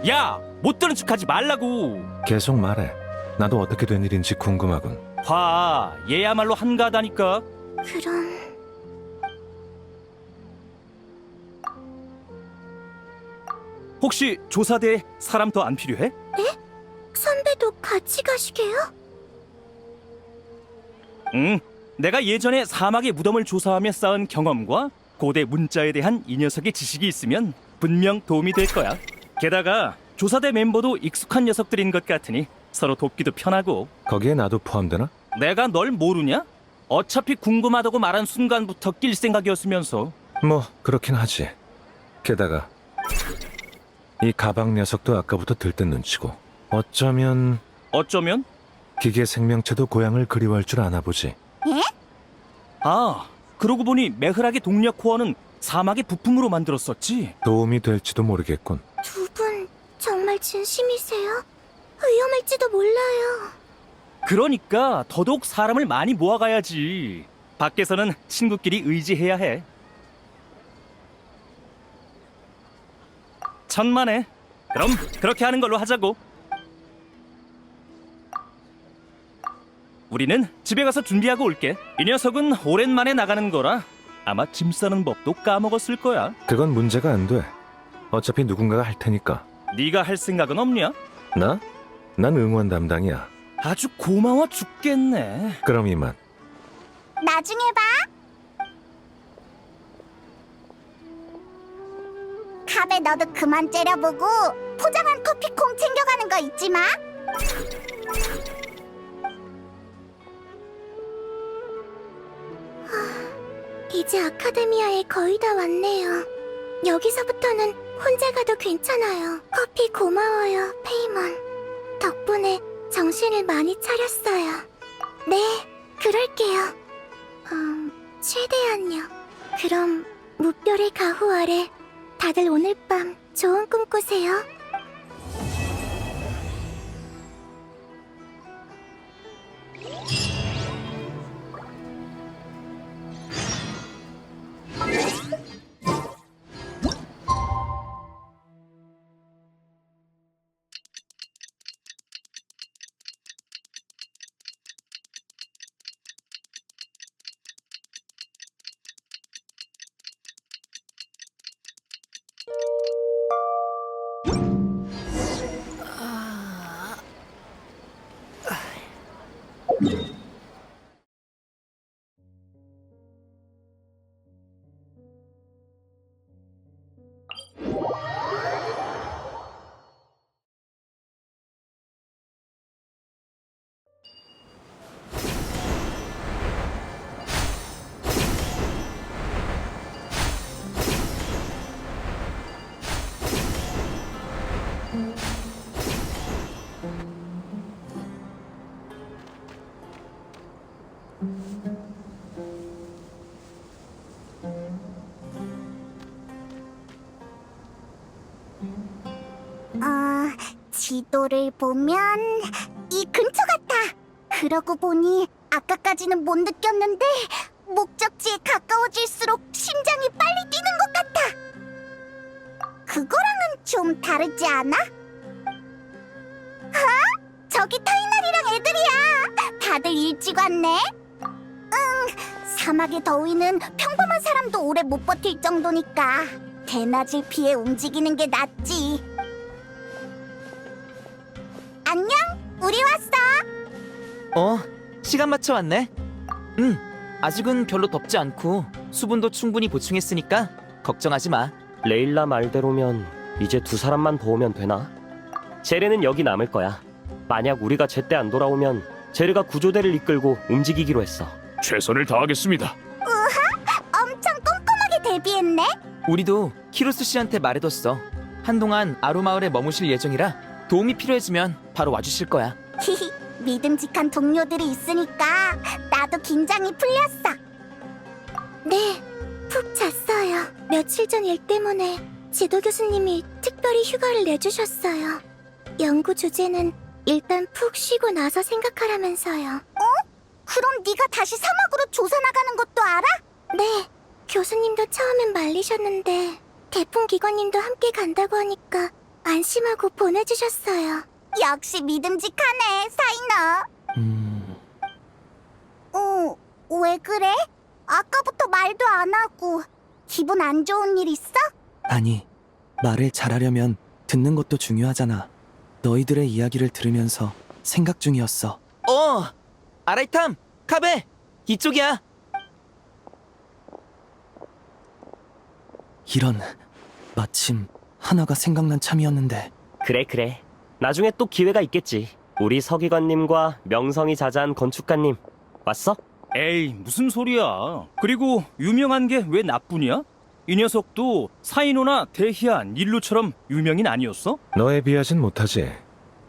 야, 못 들은 척하지 말라고. 계속 말해. 나도 어떻게 된 일인지 궁금하군. 봐, 얘야말로 한가하다니까. 그럼 혹시 조사대에 사람 더 안 필요해? 선배도 같이 가시게요? 응, 내가 예전에 사막의 무덤을 조사하며 쌓은 경험과 고대 문자에 대한 이 녀석의 지식이 있으면 분명 도움이 될 거야. 게다가 조사대 멤버도 익숙한 녀석들인 것 같으니 서로 돕기도 편하고. 거기에 나도 포함되나? 내가 널 모르냐? 어차피 궁금하다고 말한 순간부터 낄 생각이었으면서. 뭐 그렇긴 하지. 게다가 이 가방 녀석도 아까부터 들뜬 눈치고. 어쩌면 어쩌면? 기계 생명체도 고향을 그리워할 줄 아나 보지. 아, 그러고 보니 메흐락의 동력 코어는 사막의 부품으로 만들었었지. 도움이 될지도 모르겠군. 두 분 정말 진심이세요? 위험할지도 몰라요. 그러니까 더더욱 사람을 많이 모아가야지. 밖에서는 친구끼리 의지해야 해. 천만에. 그럼 그렇게 하는 걸로 하자고. 우리는 집에 가서 준비하고 올게. 이 녀석은 오랜만에 나가는 거라 아마 짐 싸는 법도 까먹었을 거야. 그건 문제가 안 돼. 어차피 누군가가 할 테니까. 네가 할 생각은 없냐? 나? 난 응원 담당이야. 아주 고마워 죽겠네. 그럼 이만. 나중에 봐. 카베 너도 그만 째려보고 포장한 커피콩 챙겨가는 거 잊지 마. 이제 아카데미아에 거의 다 왔네요. 여기서부터는 혼자 가도 괜찮아요. 커피 고마워요, 페이몬. 덕분에 정신을 많이 차렸어요. 네, 그럴게요. 최대한요. 그럼 무별의 가호 아래 다들 오늘 밤 좋은 꿈 꾸세요. 지도를 보면 이 근처 같아. 그러고 보니 아까까지는 못 느꼈는데 목적지에 가까워질수록 심장이 빨리 뛰는 것 같아. 그거랑은 좀 다르지 않아? 저기 타이날이랑 애들이야. 다들 일찍 왔네. 사막의 더위는 평범한 사람도 오래 못 버틸 정도니까 대낮을 피해 움직이는 게 낫지. 안녕, 우리 왔어. 시간 맞춰 왔네. 아직은 별로 덥지 않고 수분도 충분히 보충했으니까 걱정하지 마. 레일라 말대로면 이제 두 사람만 더 오면 되나? 제레는 여기 남을 거야. 만약 우리가 제때 안 돌아오면 제르가 구조대를 이끌고 움직이기로 했어. 최선을 다하겠습니다. 엄청 꼼꼼하게 대비했네. 우리도 키로스 씨한테 말해뒀어. 한동안 아루마을에 머무실 예정이라 도움이 필요해지면 바로 와주실 거야. 히히, 믿음직한 동료들이 있으니까 나도 긴장이 풀렸어. 네, 푹 잤어요. 며칠 전 일 때문에 지도 교수님이 특별히 휴가를 내주셨어요. 연구 주제는 일단 푹 쉬고 나서 생각하라면서요. 그럼 네가 다시 사막으로 조사 나가는 것도 알아? 네. 교수님도 처음엔 말리셨는데 대풍 기관님도 함께 간다고 하니까 안심하고 보내주셨어요. 역시 믿음직하네, 사이너. 왜 그래? 아까부터 말도 안 하고 기분 안 좋은 일 있어? 아니, 말을 잘하려면 듣는 것도 중요하잖아. 너희들의 이야기를 들으면서 생각 중이었어. 아라이탐, 카베, 이쪽이야. 이런, 마침 하나가 생각난 참이었는데. 그래. 나중에 또 기회가 있겠지. 우리 서기관님과 명성이 자자한 건축가님 왔어? 에이, 무슨 소리야. 그리고 유명한 게 왜 나뿐이야? 이 녀석도 사이노나 데히안, 일루처럼 유명인 아니었어? 너에 비하진 못하지.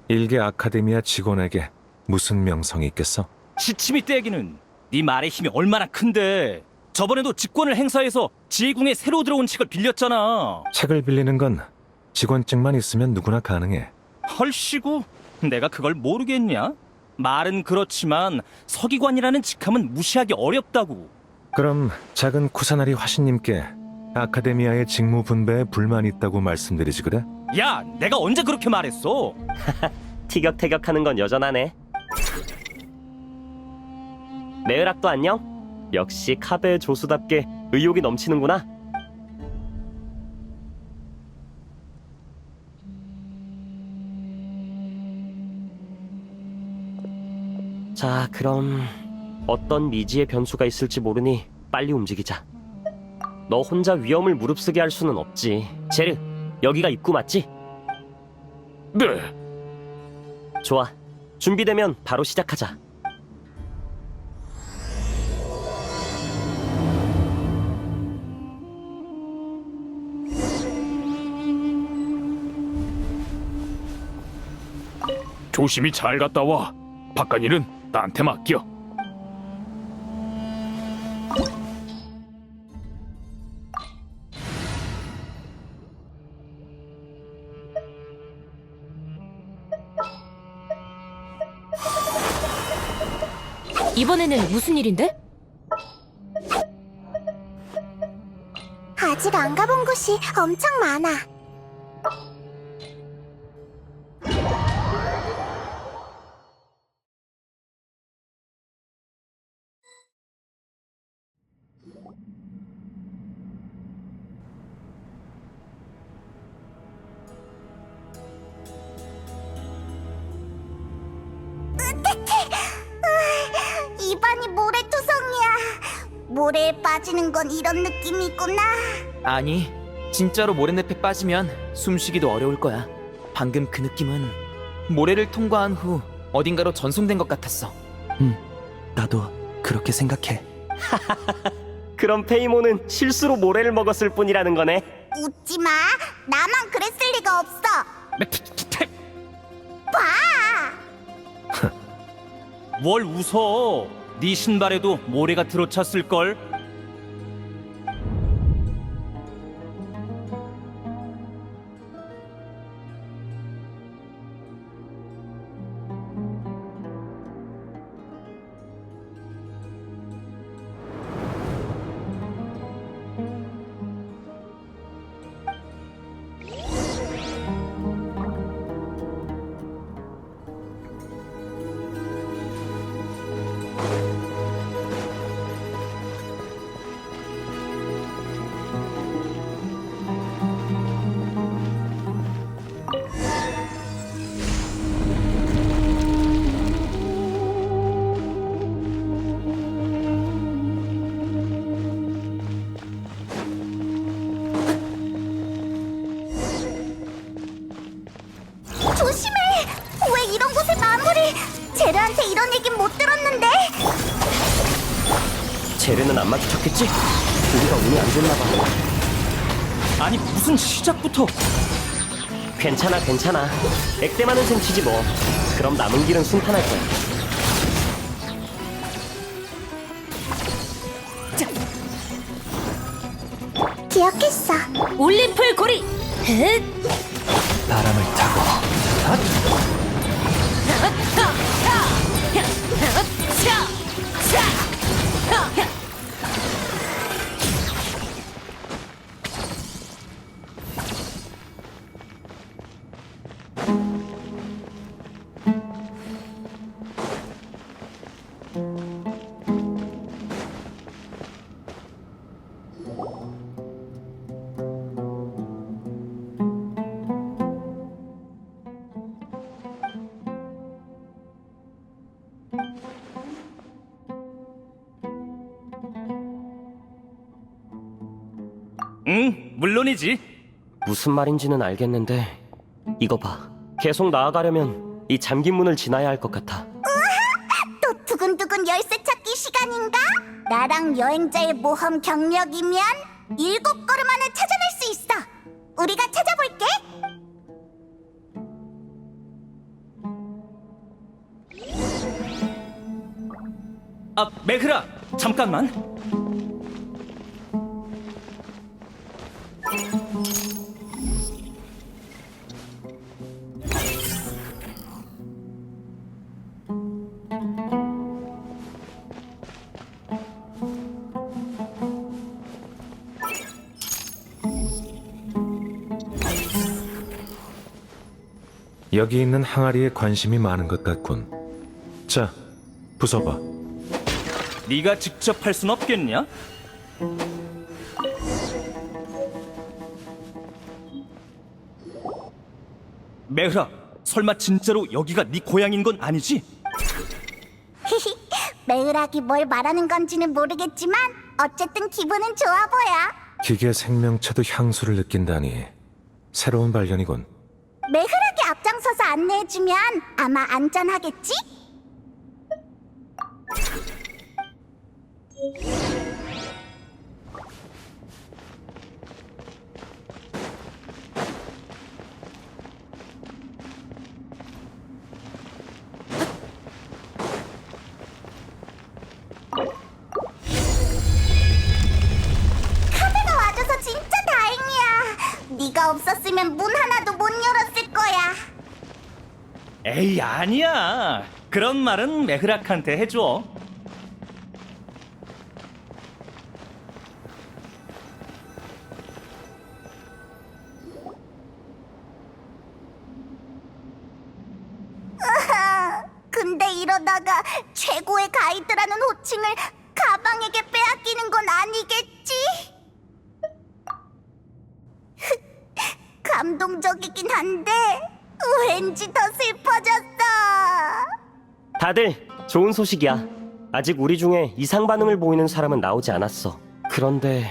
일개 아카데미아 직원에게 무슨 명성이 있겠어? 시치미 떼기는 네 말의 힘이 얼마나 큰데. 저번에도 직권을 행사해서 지휘궁에 새로 들어온 책을 빌렸잖아. 책을 빌리는 건 직원증만 있으면 누구나 가능해. 헐씨구, 내가 그걸 모르겠냐? 말은 그렇지만 서기관이라는 직함은 무시하기 어렵다고. 그럼 작은 쿠사나리 화신님께 아카데미아의 직무 분배에 불만이 있다고 말씀드리지 그래? 야, 내가 언제 그렇게 말했어? 티격태격하는 건 여전하네. 네으락도 안녕? 역시 카베 조수답게 의욕이 넘치는구나. 자, 그럼 어떤 미지의 변수가 있을지 모르니 빨리 움직이자. 너 혼자 위험을 무릅쓰게 할 수는 없지. 제르, 여기가 입구 맞지? 네. 좋아. 준비되면 바로 시작하자. 조심히 잘 갔다 와. 바깥 일은 나한테 맡겨. 이번에는 무슨 일인데? 아직 안 가본 곳이 엄청 많아. 입안이 모래투성이야. 모래에 빠지는 건 이런 느낌이구나. 아니, 진짜로 모래늪에 빠지면 숨쉬기도 어려울 거야. 방금 그 느낌은 모래를 통과한 후 어딘가로 전송된 것 같았어. 나도 그렇게 생각해. 그럼 페이모는 실수로 모래를 먹었을 뿐이라는 거네. 웃지 마. 나만 그랬을 리가 없어. 봐. 뭘 웃어? 네 신발에도 모래가 들어찼을걸? 조심해. 왜 이런 곳에 마무리? 제르한테 이런 얘긴 못 들었는데. 제르는 안 마주쳤겠지? 우리가 운이 안 좋나 봐. 아니, 무슨 시작부터? 괜찮아. 액땜하는 셈 치지 뭐. 그럼 남은 길은 순탄할 거야. 기억했어. 올림플 고리! 헥! 바람을 타고 응, 물론이지. 무슨 말인지는 알겠는데 이거 봐. 계속 나아가려면 이 잠긴 문을 지나야 할 것 같아. 또 두근두근 열쇠 찾기 시간인가? 나랑 여행자의 모험 경력이면 7걸음 안에 찾아낼 수 있어. 우리가 찾아볼게. 아, 메그라, 잠깐만. 여기 있는 항아리에 관심이 많은 것 같군. 자, 부숴봐. 네가 직접 할 순 없겠냐? 메그라, 설마 진짜로 여기가 네 고향인 건 아니지? 메으락이 뭘 말하는 건지는 모르겠지만 어쨌든 기분은 좋아 보여. 기계 생명체도 향수를 느낀다니 새로운 발견이군. 메흐락이 앞장서서 안내해주면 아마 안전하겠지? 카드가 와줘서 진짜 다행이야. 네가 없었으면 문 하나도 못 열었을 거야. 에이, 아니야. 그런 말은 메흐락한테 해줘. 근데 이러다가 최고의 가이드라는 호칭을 가방에게 빼앗기는 건 아니겠지? 감동적이긴 한데 왠지 더 슬퍼졌어. 다들 좋은 소식이야. 아직 우리 중에 이상 반응을 보이는 사람은 나오지 않았어. 그런데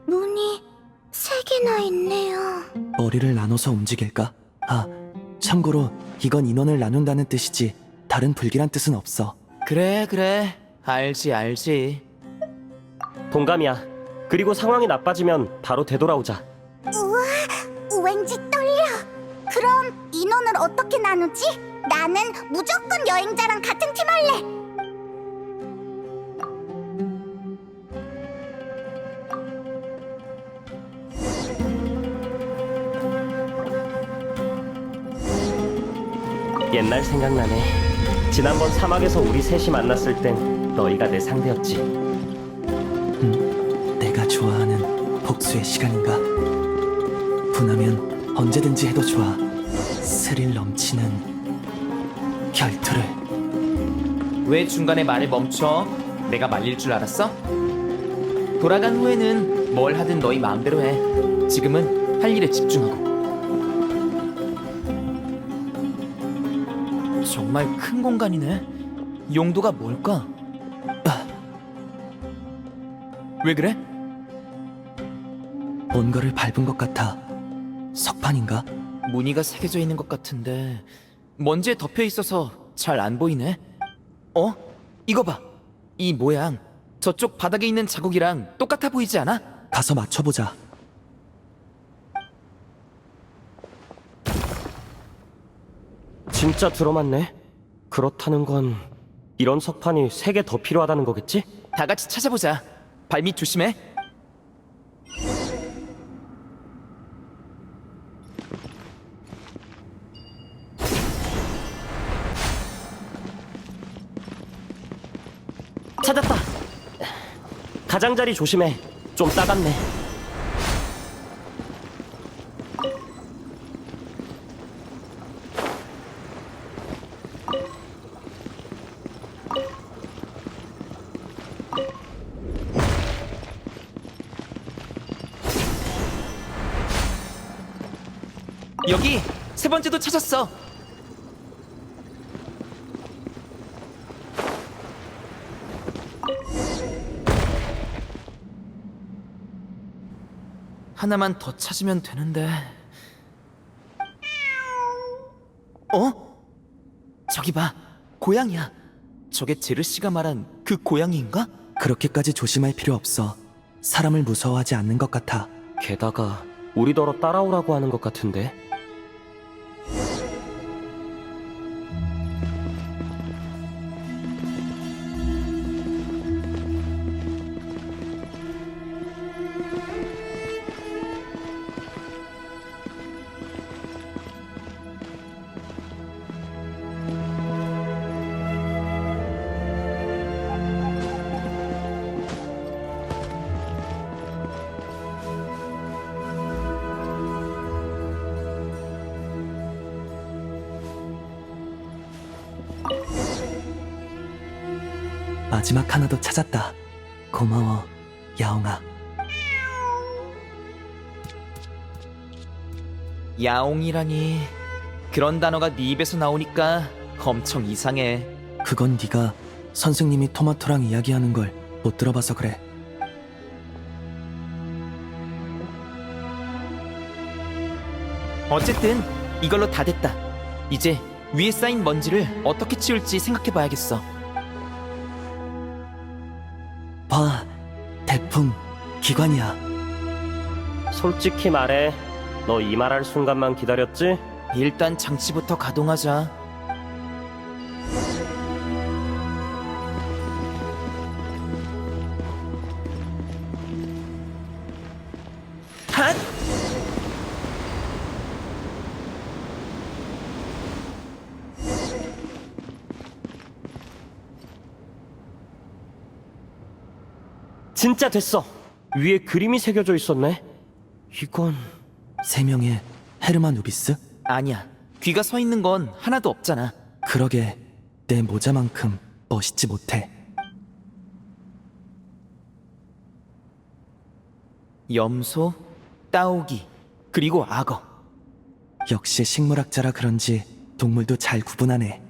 문이 3개나 있네요. 머리를 나눠서 움직일까? 아, 참고로 이건 인원을 나눈다는 뜻이지 다른 불길한 뜻은 없어. 그래, 그래. 알지. 동감이야. 그리고 상황이 나빠지면 바로 되돌아오자. 우와, 왠지 떨려. 그럼 인원을 어떻게 나누지? 나는 무조건 여행자랑 같은 팀 할래. 옛날 생각나네. 지난번 사막에서 우리 셋이 만났을 땐 너희가 내 상대였지. 내가 좋아하는 복수의 시간인가? 분하면 언제든지 해도 좋아. 스릴 넘치는 결투를. 왜 중간에 말을 멈춰? 내가 말릴 줄 알았어? 돌아간 후에는 뭘 하든 너희 마음대로 해. 지금은 할 일에 집중하고. 정말 큰 공간이네. 용도가 뭘까? 왜 그래? 뭔가를 밟은 것 같아. 석판인가? 무늬가 새겨져 있는 것 같은데 먼지에 덮여 있어서 잘 안 보이네. 어? 이거 봐. 이 모양 저쪽 바닥에 있는 자국이랑 똑같아 보이지 않아? 가서 맞춰보자. 진짜 들어맞네. 그렇다는 건 이런 석판이 3개 더 필요하다는 거겠지? 다 같이 찾아보자. 발밑 조심해. 찾았다. 가장자리 조심해. 좀 따갑네. 여기 세 번째도 찾았어. 하나만 더 찾으면 되는데. 어? 저기 봐, 고양이야. 저게 제르 씨가 말한 그 고양이인가? 그렇게까지 조심할 필요 없어. 사람을 무서워하지 않는 것 같아. 게다가 우리더러 따라오라고 하는 것 같은데. 마지막 하나 더 찾았다. 고마워, 야옹아. 야옹이라니. 그런 단어가 네 입에서 나오니까 엄청 이상해. 그건 네가 선생님이 토마토랑 이야기하는 걸 못 들어봐서 그래. 어쨌든 이걸로 다 됐다. 이제 위에 쌓인 먼지를 어떻게 치울지 생각해봐야겠어. 봐, 대풍, 기관이야. 솔직히 말해. 너 이 말할 순간만 기다렸지? 일단 장치부터 가동하자. 핫! 진짜 됐어. 위에 그림이 새겨져 있었네. 이건... 세 명의 헤르만 우비스? 아니야. 귀가 서 있는 건 하나도 없잖아. 그러게, 내 모자만큼 멋있지 못해. 염소, 따오기, 그리고 악어. 역시 식물학자라 그런지 동물도 잘 구분하네.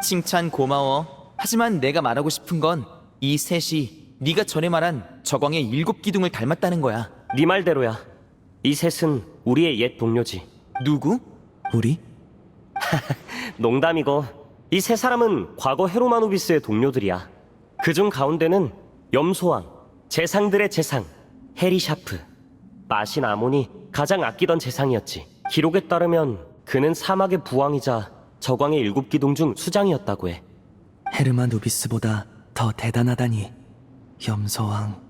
칭찬 고마워. 하지만 내가 말하고 싶은 건 이 셋이 네가 전에 말한 저광의 7기둥을 닮았다는 거야. 네 말대로야. 이 셋은 우리의 옛 동료지. 누구? 우리? 농담이고, 이 세 사람은 과거 헤로마노비스의 동료들이야. 그중 가운데는 염소왕, 재상들의 재상, 헤리샤프. 마신 아몬이 가장 아끼던 재상이었지. 기록에 따르면 그는 사막의 부왕이자 저광의 7기둥 중 수장이었다고 해. 헤르만 우비스보다 더 대단하다니. 염소왕,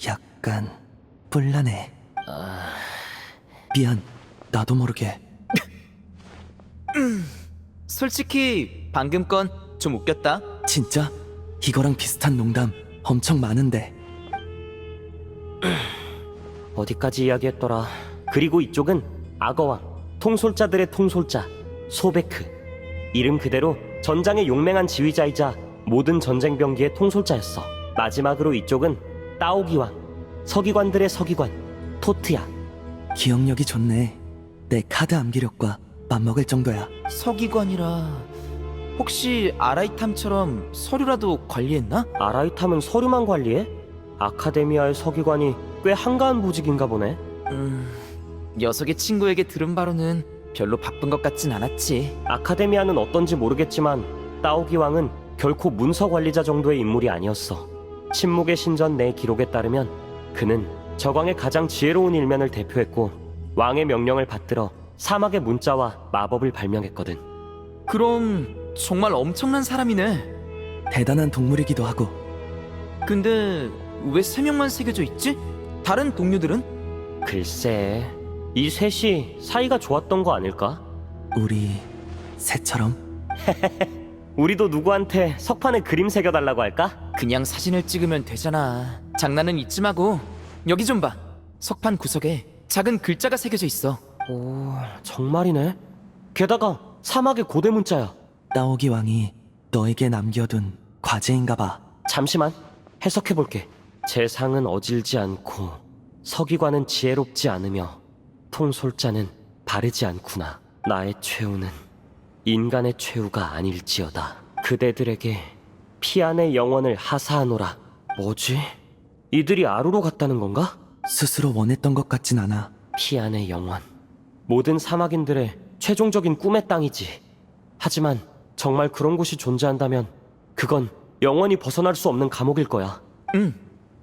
약간 뿔나네. 미안, 나도 모르게. 솔직히 방금 건 좀 웃겼다. 진짜? 이거랑 비슷한 농담 엄청 많은데. 어디까지 이야기했더라. 그리고 이쪽은 악어왕, 통솔자들의 통솔자, 소베크. 이름 그대로 전장의 용맹한 지휘자이자 모든 전쟁병기의 통솔자였어. 마지막으로 이쪽은 따오기왕, 서기관들의 서기관, 토트야. 기억력이 좋네. 내 카드 암기력과 맞먹을 정도야. 서기관이라 혹시 아라이탐처럼 서류라도 관리했나? 아라이탐은 서류만 관리해? 아카데미아의 서기관이 꽤 한가한 보직인가 보네. 녀석의 친구에게 들은 바로는 별로 바쁜 것 같진 않았지. 아카데미아는 어떤지 모르겠지만 따오기왕은 결코 문서 관리자 정도의 인물이 아니었어. 침묵의 신전 내 기록에 따르면 그는 저광의 가장 지혜로운 일면을 대표했고 왕의 명령을 받들어 사막의 문자와 마법을 발명했거든. 그럼 정말 엄청난 사람이네. 대단한 동물이기도 하고. 근데 왜 3명만 새겨져 있지? 다른 동료들은? 글쎄, 이 셋이 사이가 좋았던 거 아닐까? 우리 새처럼? 우리도 누구한테 석판에 그림 새겨달라고 할까? 그냥 사진을 찍으면 되잖아. 장난은 이쯤 하고 여기 좀 봐. 석판 구석에 작은 글자가 새겨져 있어. 오, 정말이네. 게다가 사막의 고대 문자야. 따오기 왕이 너에게 남겨둔 과제인가 봐. 잠시만, 해석해볼게. 재상은 어질지 않고 서기관은 지혜롭지 않으며 통솔자는 바르지 않구나. 나의 최후는 인간의 최후가 아닐지어다. 그대들에게 피안의 영혼을 하사하노라. 뭐지? 이들이 아루로 갔다는 건가? 스스로 원했던 것 같진 않아. 피안의 영혼. 모든 사막인들의 최종적인 꿈의 땅이지. 하지만 정말 그런 곳이 존재한다면 그건 영원히 벗어날 수 없는 감옥일 거야.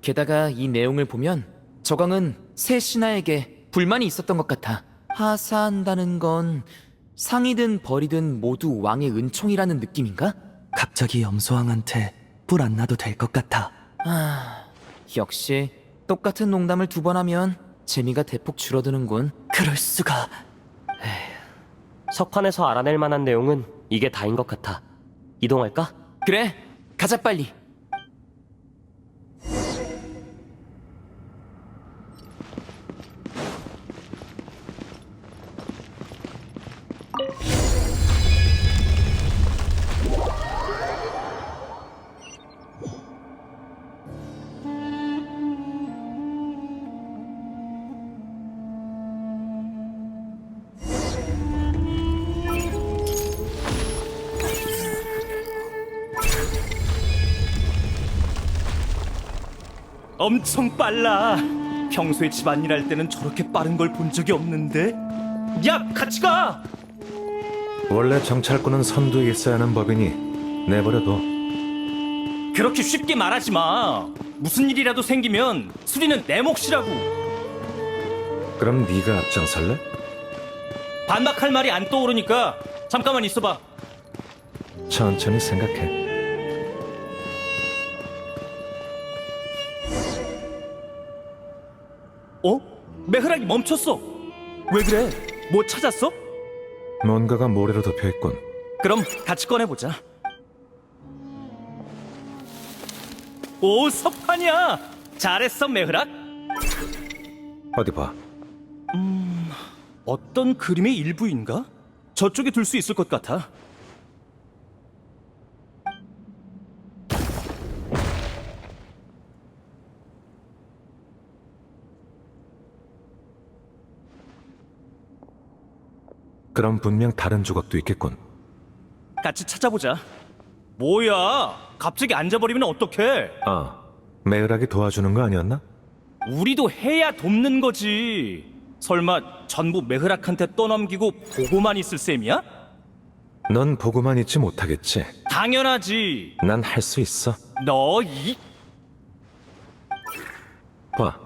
게다가 이 내용을 보면 저강은 새 신하에게 불만이 있었던 것 같아. 하사한다는 건 상이든 벌이든 모두 왕의 은총이라는 느낌인가? 갑자기 염소왕한테 뿔 안 나도 될 것 같아. 역시 똑같은 농담을 2번 하면 재미가 대폭 줄어드는군. 그럴 수가. 석판에서 알아낼 만한 내용은 이게 다인 것 같아. 이동할까? 그래, 가자 빨리. 엄청 빨라. 평소에 집안일 할 때는 저렇게 빠른 걸 본 적이 없는데. 야, 같이 가. 원래 정찰꾼은 선두에 있어야 하는 법이니 내버려둬. 그렇게 쉽게 말하지 마. 무슨 일이라도 생기면 수리는 내 몫이라고. 그럼 네가 앞장설래? 반박할 말이 안 떠오르니까 잠깐만 있어봐. 천천히 생각해. 어? 메흐락이 멈췄어. 왜 그래? 뭐 찾았어? 뭔가가 모래로 덮여있군. 그럼 같이 꺼내보자. 오, 석판이야. 잘했어, 메흐락. 어디 봐. 어떤 그림의 일부인가? 저쪽에 둘 수 있을 것 같아. 그럼 분명 다른 조각도 있겠군. 같이 찾아보자. 뭐야? 갑자기 앉아버리면 어떡해? 아, 메으락이 도와주는 거 아니었나? 우리도 해야 돕는 거지. 설마 전부 메흐락한테 떠넘기고 보고만 있을 셈이야? 넌 보고만 있지 못하겠지. 당연하지. 난 할 수 있어. 너 이... 봐.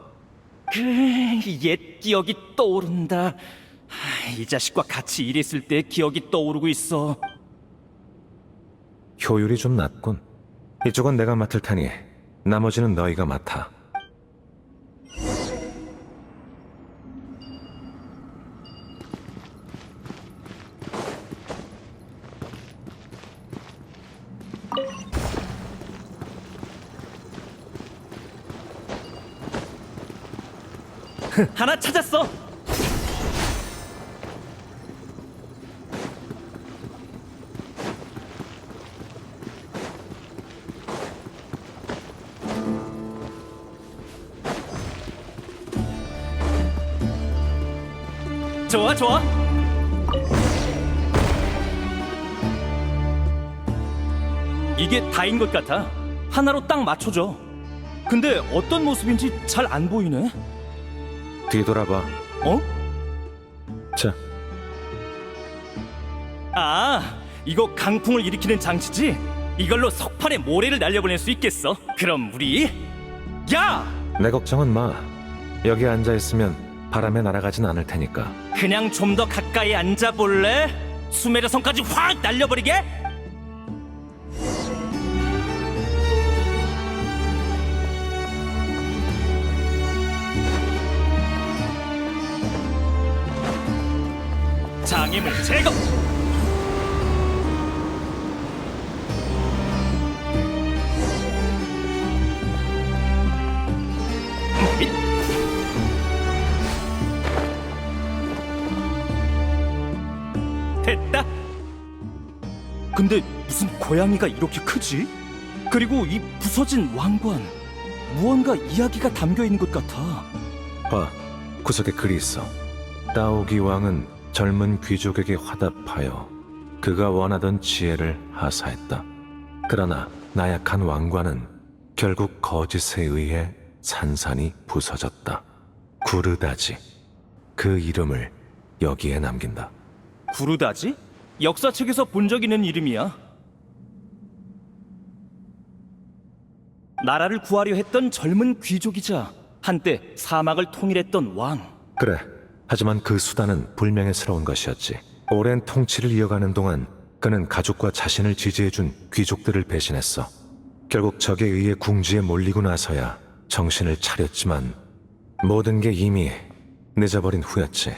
옛 기억이 떠오른다. 이 자식과 같이 일했을 때 기억이 떠오르고 있어. 효율이 좀 낮군. 이쪽은 내가 맡을 테니 나머지는 너희가 맡아. 하나 찾았어. 좋아, 좋아. 이게 다인 것 같아. 하나로 딱 맞춰줘. 근데 어떤 모습인지 잘 안 보이네. 뒤돌아봐. 어? 자, 아, 이거 강풍을 일으키는 장치지? 이걸로 석판에 모래를 날려보낼 수 있겠어. 그럼 우리... 야! 내 걱정은 마. 여기 앉아있으면 바람에 날아가진 않을 테니까. 그냥 좀 더 가까이 앉아볼래? 수메르성까지 확 날려버리게? 장애물 제거! 됐다. 근데 무슨 고양이가 이렇게 크지? 그리고 이 부서진 왕관, 무언가 이야기가 담겨 있는 것 같아. 봐, 구석에 글이 있어. 따오기 왕은 젊은 귀족에게 화답하여 그가 원하던 지혜를 하사했다. 그러나 나약한 왕관은 결국 거짓에 의해 산산이 부서졌다. 구르다지. 그 이름을 여기에 남긴다. 구르다지? 역사책에서 본 적 있는 이름이야. 나라를 구하려 했던 젊은 귀족이자 한때 사막을 통일했던 왕. 그래. 하지만 그 수단은 불명예스러운 것이었지. 오랜 통치를 이어가는 동안 그는 가족과 자신을 지지해준 귀족들을 배신했어. 결국 적에 의해 궁지에 몰리고 나서야 정신을 차렸지만 모든 게 이미 늦어버린 후였지.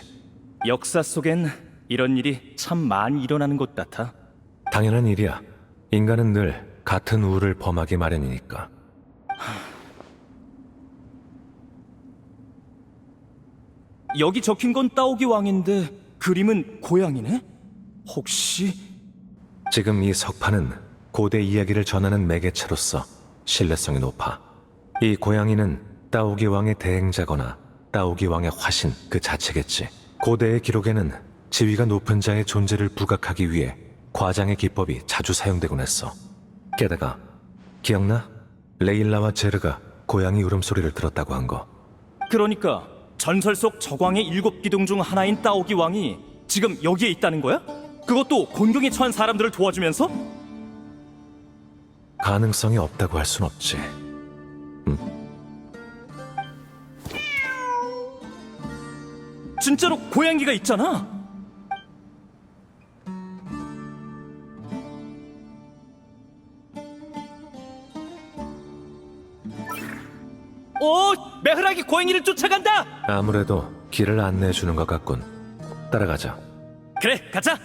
역사 속엔 이런 일이 참 많이 일어나는 것 같아. 당연한 일이야. 인간은 늘 같은 우를 범하기 마련이니까. 여기 적힌 건 따오기 왕인데 그림은 고양이네? 혹시... 지금 이 석판은 고대 이야기를 전하는 매개체로서 신뢰성이 높아. 이 고양이는 따오기 왕의 대행자거나 따오기 왕의 화신 그 자체겠지. 고대의 기록에는 지위가 높은 자의 존재를 부각하기 위해 과장의 기법이 자주 사용되곤 했어. 게다가 기억나? 레일라와 제르가 고양이 울음소리를 들었다고 한 거. 그러니까 전설 속 저광의 7기둥 중 하나인 따오기 왕이 지금 여기에 있다는 거야? 그것도 곤경에 처한 사람들을 도와주면서? 가능성이 없다고 할 순 없지. 진짜로 고양이가 있잖아. 오, 메흐락이 고양이를 쫓아간다. 아무래도 길을 안내해 주는 것 같군. 따라가자. 그래, 가자.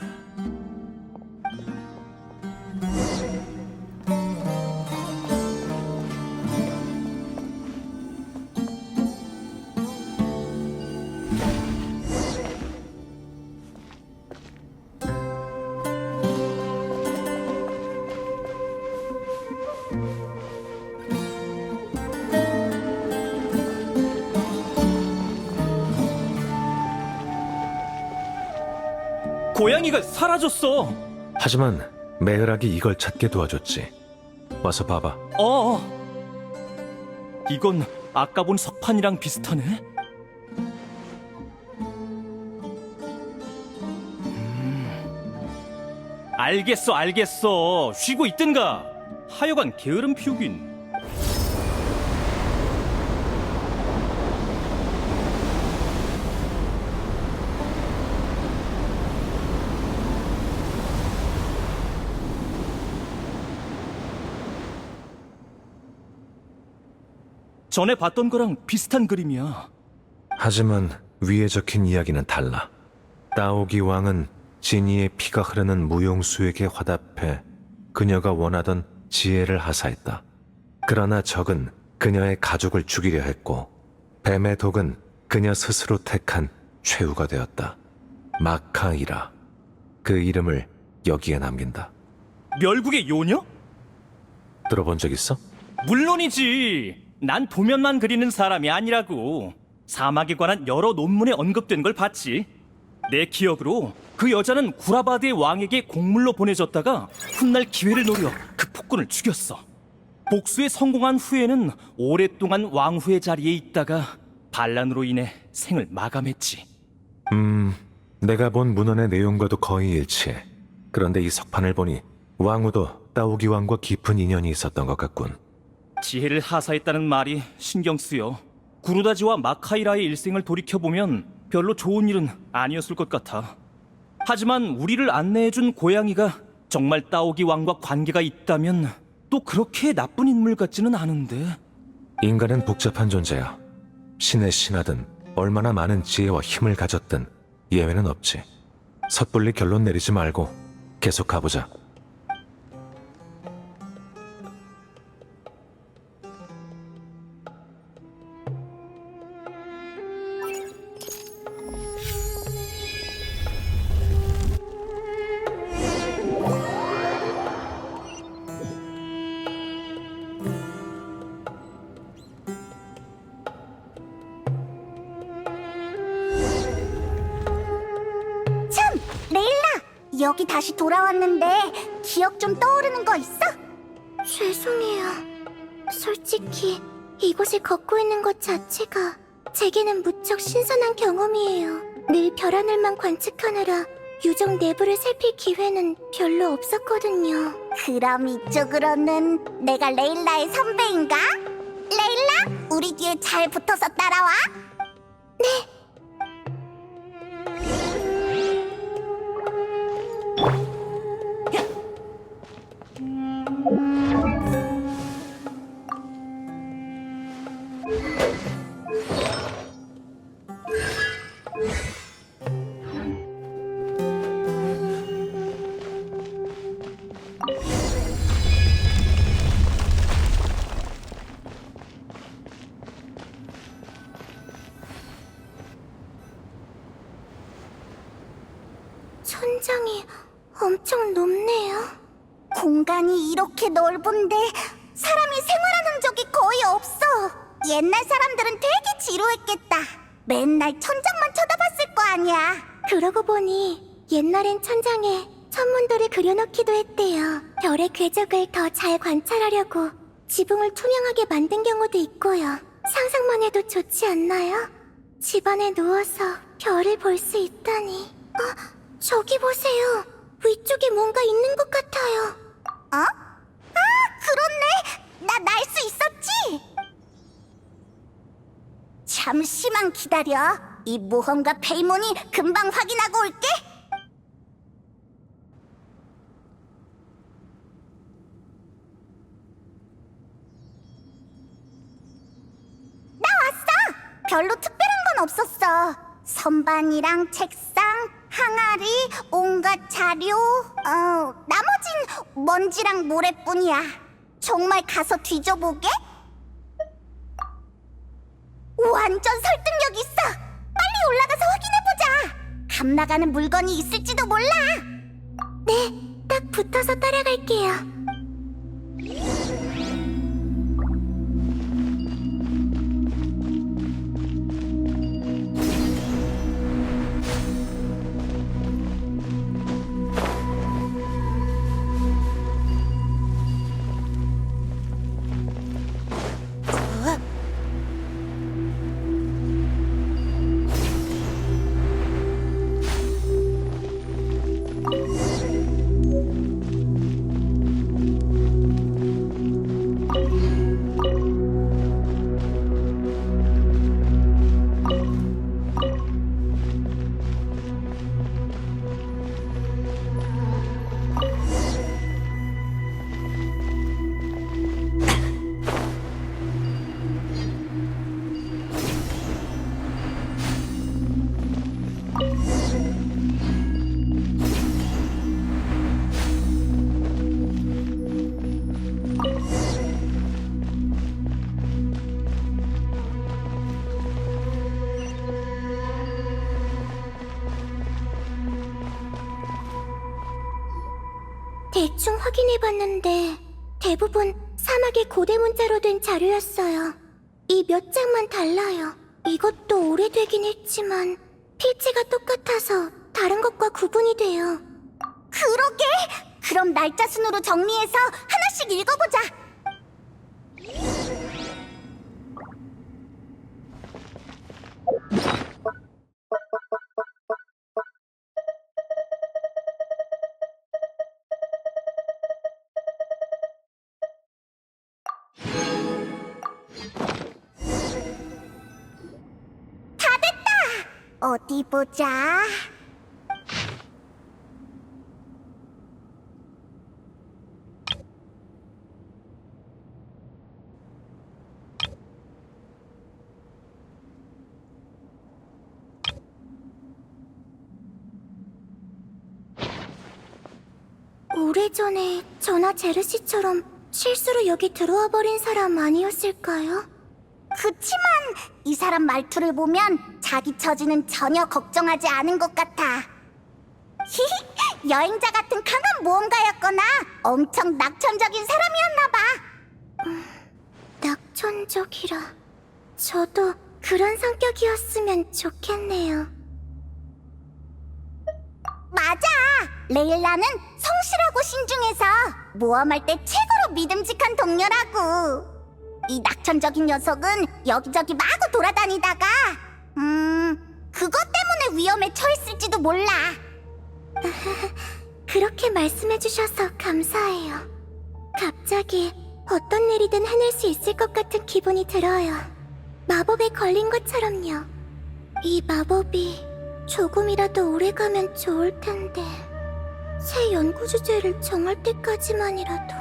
고양이가 사라졌어. 하지만 메흐락이 이걸 찾게 도와줬지. 와서 봐봐. 이건 아까 본 석판이랑 비슷하네. 알겠어. 쉬고 있든가. 하여간 게으름 피우긴. 전에 봤던 거랑 비슷한 그림이야. 하지만 위에 적힌 이야기는 달라. 따오기 왕은 진이의 피가 흐르는 무용수에게 화답해 그녀가 원하던 지혜를 하사했다. 그러나 적은 그녀의 가족을 죽이려 했고 뱀의 독은 그녀 스스로 택한 최후가 되었다. 마카이라. 그 이름을 여기에 남긴다. 멸국의 요녀? 들어본 적 있어? 물론이지. 난 도면만 그리는 사람이 아니라고. 사막에 관한 여러 논문에 언급된 걸 봤지. 내 기억으로 그 여자는 구라바드의 왕에게 곡물로 보내졌다가 훗날 기회를 노려 그 폭군을 죽였어. 복수에 성공한 후에는 오랫동안 왕후의 자리에 있다가 반란으로 인해 생을 마감했지. 내가 본 문헌의 내용과도 거의 일치해. 그런데 이 석판을 보니 왕후도 따오기 왕과 깊은 인연이 있었던 것 같군. 지혜를 하사했다는 말이 신경 쓰여. 구르다지와 마카이라의 일생을 돌이켜보면 별로 좋은 일은 아니었을 것 같아. 하지만 우리를 안내해준 고양이가 정말 따오기 왕과 관계가 있다면 또 그렇게 나쁜 인물 같지는 않은데. 인간은 복잡한 존재야. 신의 신하든 얼마나 많은 지혜와 힘을 가졌든 예외는 없지. 섣불리 결론 내리지 말고 계속 가보자. 여기 다시 돌아왔는데 기억 좀 떠오르는 거 있어? 죄송해요. 솔직히 이곳을 걷고 있는 것 자체가 제게는 무척 신선한 경험이에요. 늘 별 하늘만 관측하느라 유적 내부를 살필 기회는 별로 없었거든요. 그럼 이쪽으로는 내가 레일라의 선배인가? 레일라, 우리 뒤에 잘 붙어서 따라와. 네. 천장이 엄청 높네요. 공간이 이렇게 넓은데 사람이 생활한 흔적이 거의 없어. 옛날 사람들은 되게 지루했겠다. 맨날 천장만 쳐다봤을 거 아니야. 그러고 보니 옛날엔 천장에 천문도를 그려놓기도 했대요. 별의 궤적을 더 잘 관찰하려고 지붕을 투명하게 만든 경우도 있고요. 상상만 해도 좋지 않나요? 집안에 누워서 별을 볼 수 있다니. 저기 보세요. 위쪽에 뭔가 있는 것 같아요. 어? 아, 그렇네. 나 날 수 있었지? 잠시만 기다려. 이 모험가 페이몬이 금방 확인하고 올게. 나 왔어. 별로 특별한 건 없었어. 선반이랑 책상, 항아리, 온갖 자료, 나머진 먼지랑 모래뿐이야. 정말 가서 뒤져보게? 완전 설득력 있어! 빨리 올라가서 확인해보자! 감나가는 물건이 있을지도 몰라! 네, 딱 붙어서 따라갈게요. 대충 확인해봤는데 대부분 사막의 고대 문자로 된 자료였어요. 이 몇 장만 달라요. 이것도 오래되긴 했지만 필체가 똑같아서 다른 것과 구분이 돼요. 그러게! 그럼 날짜 순으로 정리해서 하나씩 읽어보자. 어디 보자. 오래전에 저나 제르씨처럼 실수로 여기 들어와 버린 사람 아니었을까요? 그치만 이 사람 말투를 보면 자기 처지는 전혀 걱정하지 않은 것 같아. 히히, 여행자 같은 강한 모험가였거나 엄청 낙천적인 사람이었나 봐. 낙천적이라. 저도 그런 성격이었으면 좋겠네요. 맞아. 레일라는 성실하고 신중해서 모험할 때 최고로 믿음직한 동료라고. 이 낙천적인 녀석은 여기저기 마구 돌아다니다가 그것 때문에 위험에 처했을지도 몰라. 그렇게 말씀해주셔서 감사해요. 갑자기 어떤 일이든 해낼 수 있을 것 같은 기분이 들어요. 마법에 걸린 것처럼요. 이 마법이 조금이라도 오래가면 좋을 텐데. 새 연구 주제를 정할 때까지만이라도.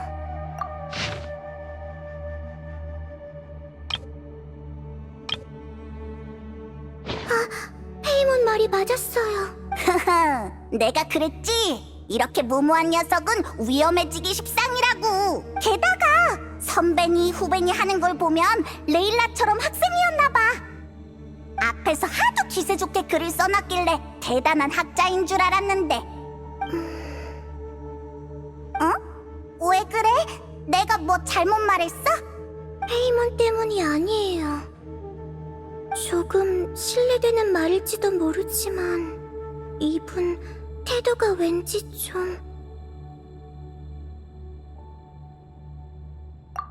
페이몬 말이 맞았어요. 내가 그랬지. 이렇게 무모한 녀석은 위험해지기 십상이라고. 게다가 선배니 후배니 하는 걸 보면 레일라처럼 학생이었나봐. 앞에서 하도 기세 좋게 글을 써놨길래 대단한 학자인 줄 알았는데. 왜 그래? 내가 뭐 잘못 말했어? 페이몬 때문이 아니에요. 조금 실례되는 말일지도 모르지만 이분 태도가 왠지 좀...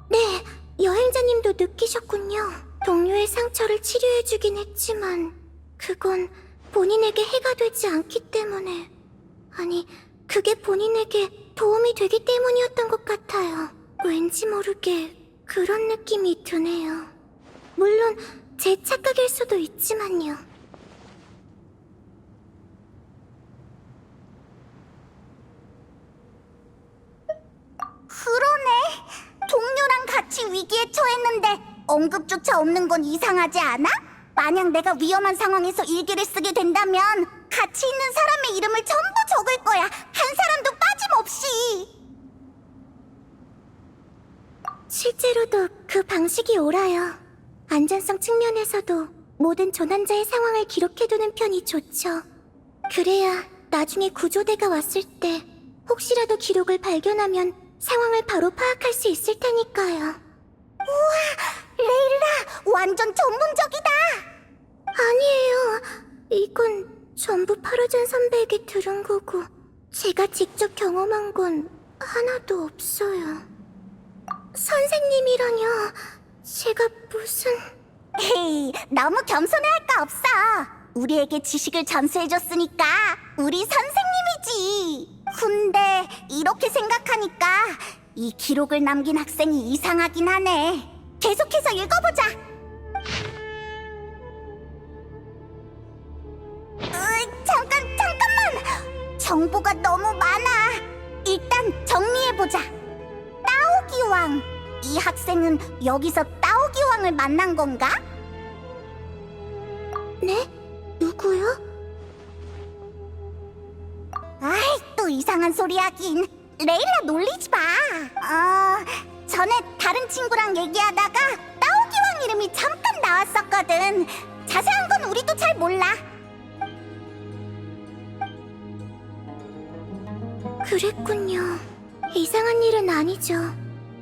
네, 여행자님도 느끼셨군요. 동료의 상처를 치료해주긴 했지만 그건 본인에게 해가 되지 않기 때문에, 아니, 그게 본인에게 도움이 되기 때문이었던 것 같아요. 왠지 모르게 그런 느낌이 드네요. 물론 제 착각일 수도 있지만요. 그러네. 동료랑 같이 위기에 처했는데 언급조차 없는 건 이상하지 않아? 만약 내가 위험한 상황에서 일기를 쓰게 된다면 같이 있는 사람의 이름을 전부 적을 거야. 한 사람도 빠짐없이. 실제로도 그 방식이 옳아요. 안전성 측면에서도 모든 조난자의 상황을 기록해두는 편이 좋죠. 그래야 나중에 구조대가 왔을 때 혹시라도 기록을 발견하면 상황을 바로 파악할 수 있을 테니까요. 우와, 레일라 완전 전문적이다. 아니에요. 이건 전부 파르잔 선배에게 들은 거고 제가 직접 경험한 건 하나도 없어요. 선생님이라뇨. 제가 무슨... 헤이, 너무 겸손해할 거 없어. 우리에게 지식을 전수해줬으니까 우리 선생님이지. 근데 이렇게 생각하니까 이 기록을 남긴 학생이 이상하긴 하네. 계속해서 읽어보자. 잠깐만. 정보가 너무 많아. 일단 정리해보자. 따오기왕. 이 학생은 여기서 따오기왕을 만난 건가? 네? 누구요? 아이, 또 이상한 소리 하긴. 레일라 놀리지 마. 전에 다른 친구랑 얘기하다가 따오기왕 이름이 잠깐 나왔었거든. 자세한 건 우리도 잘 몰라. 그랬군요. 이상한 일은 아니죠.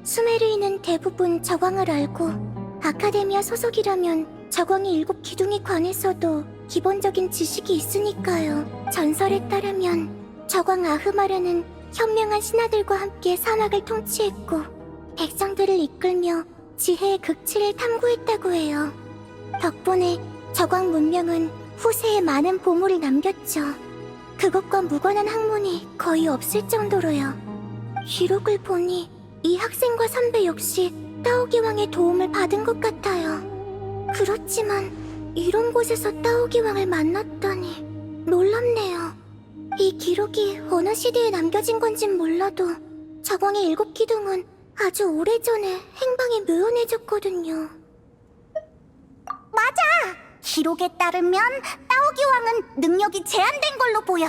수메르인은 대부분 저광을 알고 아카데미아 소속이라면 저광의 7 기둥에 관해서도 기본적인 지식이 있으니까요. 전설에 따르면 저광 아흐마르는 현명한 신하들과 함께 사막을 통치했고 백성들을 이끌며 지혜의 극치를 탐구했다고 해요. 덕분에 저광 문명은 후세에 많은 보물을 남겼죠. 그것과 무관한 학문이 거의 없을 정도로요. 기록을 보니 이 학생과 선배 역시 따오기왕의 도움을 받은 것 같아요. 그렇지만 이런 곳에서 따오기왕을 만났다니 놀랍네요. 이 기록이 어느 시대에 남겨진 건진 몰라도 저광의 7 기둥은 아주 오래전에 행방이 묘연해졌거든요. 맞아! 기록에 따르면 따오기왕은 능력이 제한된 걸로 보여.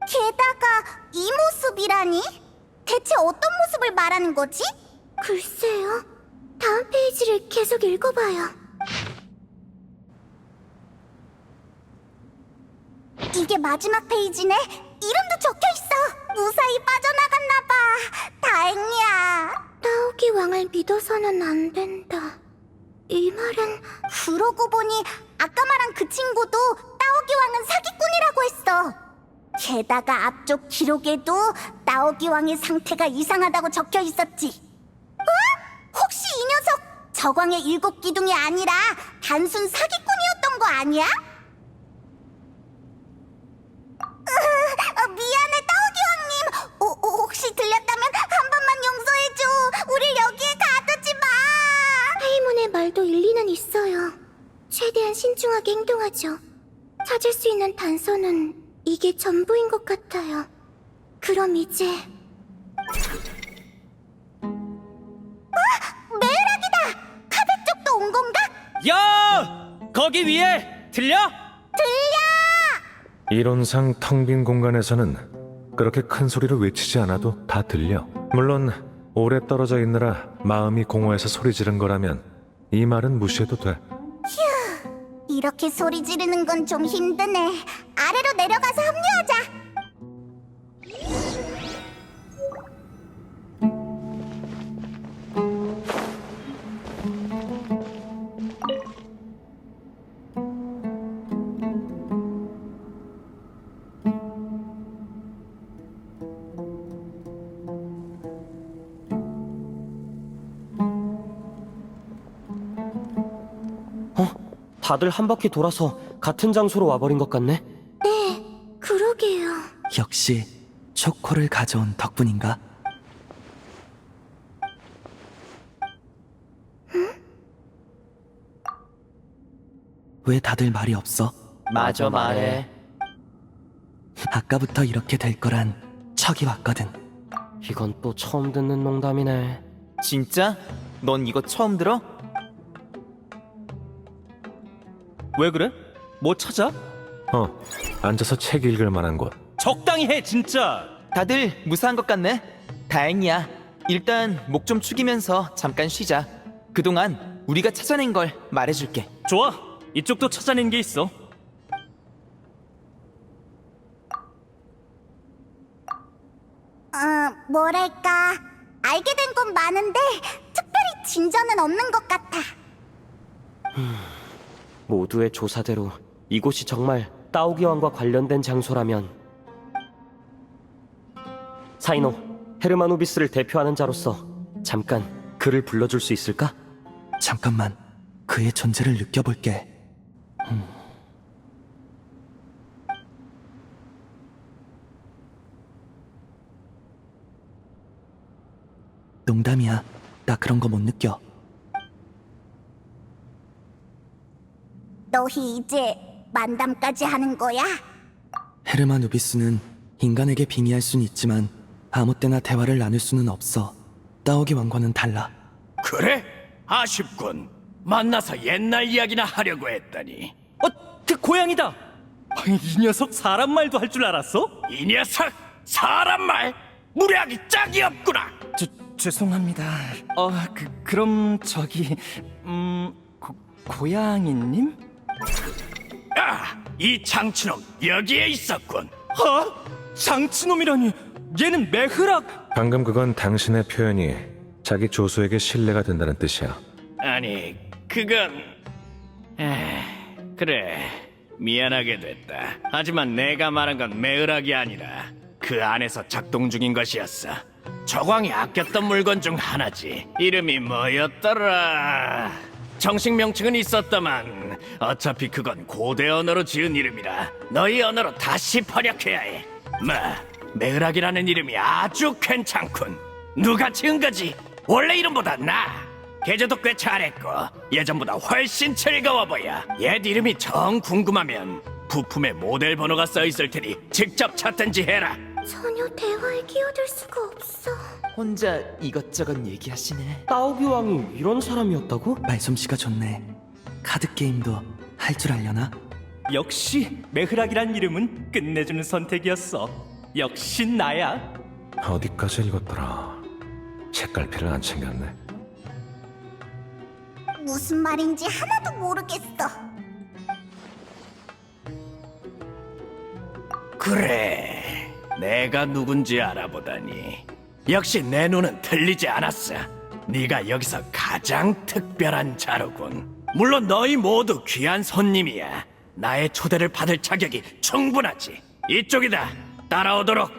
게다가 이 모습이라니? 대체 어떤 모습을 말하는 거지? 글쎄요. 다음 페이지를 계속 읽어봐요. 이게 마지막 페이지네? 이름도 적혀있어! 무사히 빠져나갔나봐. 다행이야. 따오기왕을 믿어서는 안 된다. 이 말은... 그러고 보니 아까 말한 그 친구도 따오기왕은 사기꾼이라고 했어. 게다가 앞쪽 기록에도 나오기 왕의 상태가 이상하다고 적혀 있었지. 혹시 이 녀석 저광의 7기둥이 아니라 단순 사기꾼이었던 거 아니야? 미안해, 따오기 왕님. 혹시 들렸다면 한 번만 용서해줘. 우릴 여기에 가두지 마. 페이몬의 말도 일리는 있어요. 최대한 신중하게 행동하죠. 찾을 수 있는 단서는 이게 전부인 것 같아요. 그럼 이제 메으락이다! 카베 쪽도 온 건가? 야! 거기 위에 들려? 이론상 텅 빈 공간에서는 그렇게 큰 소리로 외치지 않아도 다 들려. 물론 오래 떨어져 있느라 마음이 공허해서 소리 지른 거라면 이 말은 무시해도 돼. 이렇게 소리 지르는 건 좀 힘드네. 아래로 내려가서 합류하자. 다들 한 바퀴 돌아서 같은 장소로 와버린 것 같네. 그러게요. 역시 초코를 가져온 덕분인가? 왜 다들 말이 없어? 마저 말해. 아까부터 이렇게 될 거란 척이 왔거든. 이건 또 처음 듣는 농담이네. 진짜? 넌 이거 처음 들어? 왜 그래? 뭐 찾아? 앉아서 책 읽을 만한 곳. 적당히 해 진짜. 다들 무사한 것 같네. 다행이야. 일단 목 좀 축이면서 잠깐 쉬자. 그동안 우리가 찾아낸 걸 말해줄게. 좋아. 이쪽도 찾아낸 게 있어. 뭐랄까. 알게 된 건 많은데 특별히 진전은 없는 것 같아. 모두의 조사대로 이곳이 정말 따오기 왕과 관련된 장소라면 사이노, 헤르마누비스를 대표하는 자로서 잠깐 그를 불러줄 수 있을까? 잠깐만, 그의 존재를 느껴볼게. 농담이야. 나 그런 거 못 느껴. 너희 이제 만담까지 하는 거야? 헤르만 우비스는 인간에게 빙의할 순 있지만 아무 때나 대화를 나눌 수는 없어. 따오기 왕과는 달라. 그래? 아쉽군. 만나서 옛날 이야기나 하려고 했더니 그 고양이다. 이 녀석 사람 말도 할 줄 알았어? 이 녀석 사람 말 무례하기 짝이 없구나. 죄송합니다. 그럼 저기 고양이님? 이 장치놈 여기에 있었군. 장치놈이라니. 얘는 메흐락. 방금 그건 당신의 표현이 자기 조수에게 신뢰가 된다는 뜻이야. 아니 그건 그래 미안하게 됐다. 하지만 내가 말한 건 메으락이 아니라 그 안에서 작동 중인 것이었어. 저광이 아꼈던 물건 중 하나지. 이름이 뭐였더라. 정식 명칭은 있었다만 어차피 그건 고대 언어로 지은 이름이라 너희 언어로 다시 번역해야 해. 메으락이라는 이름이 아주 괜찮군. 누가 지은 거지? 원래 이름보다 나아. 계제도 꽤 잘했고 예전보다 훨씬 즐거워 보여. 옛 이름이 정 궁금하면 부품에 모델 번호가 써있을 테니 직접 찾든지 해라. 전혀 대화에 끼어들 수가 없어. 혼자 이것저것 얘기하시네. 따오기 왕이 이런 사람이었다고? 말솜씨가 좋네. 카드 게임도 할 줄 알려나? 역시 메흐락이란 이름은 끝내주는 선택이었어. 역시 나야. 어디까지 읽었더라. 책갈피를 안 챙겼네. 무슨 말인지 하나도 모르겠어. 그래, 내가 누군지 알아보다니 역시 내 눈은 틀리지 않았어. 네가 여기서 가장 특별한 자로군. 물론 너희 모두 귀한 손님이야. 나의 초대를 받을 자격이 충분하지. 이쪽이다. 따라오도록.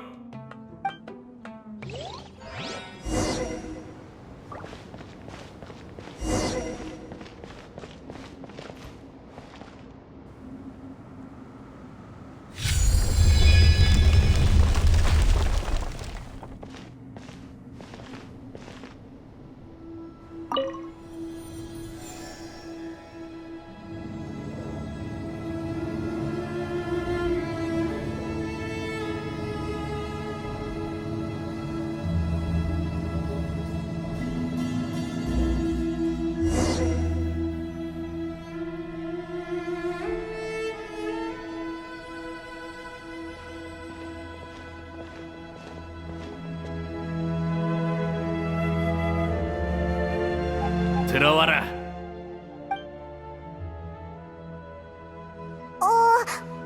들어와라.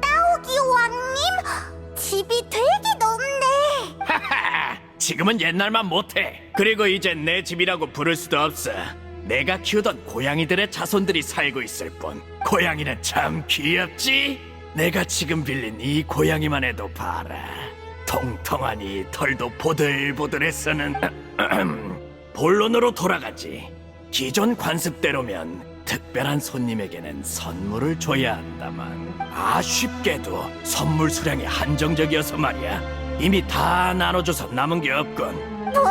따오기 왕님? 집이 되게 넓네. 하하, 지금은 옛날만 못해. 그리고 이젠 내 집이라고 부를 수도 없어. 내가 키우던 고양이들의 자손들이 살고 있을 뿐. 고양이는 참 귀엽지? 내가 지금 빌린 이 고양이만 해도 봐라. 통통하니 털도 보들보들해서는 본론으로 돌아가지. 기존 관습대로면 특별한 손님에게는 선물을 줘야 한다만 아쉽게도 선물 수량이 한정적이어서 말이야. 이미 다 나눠줘서 남은 게 없군. 뭐?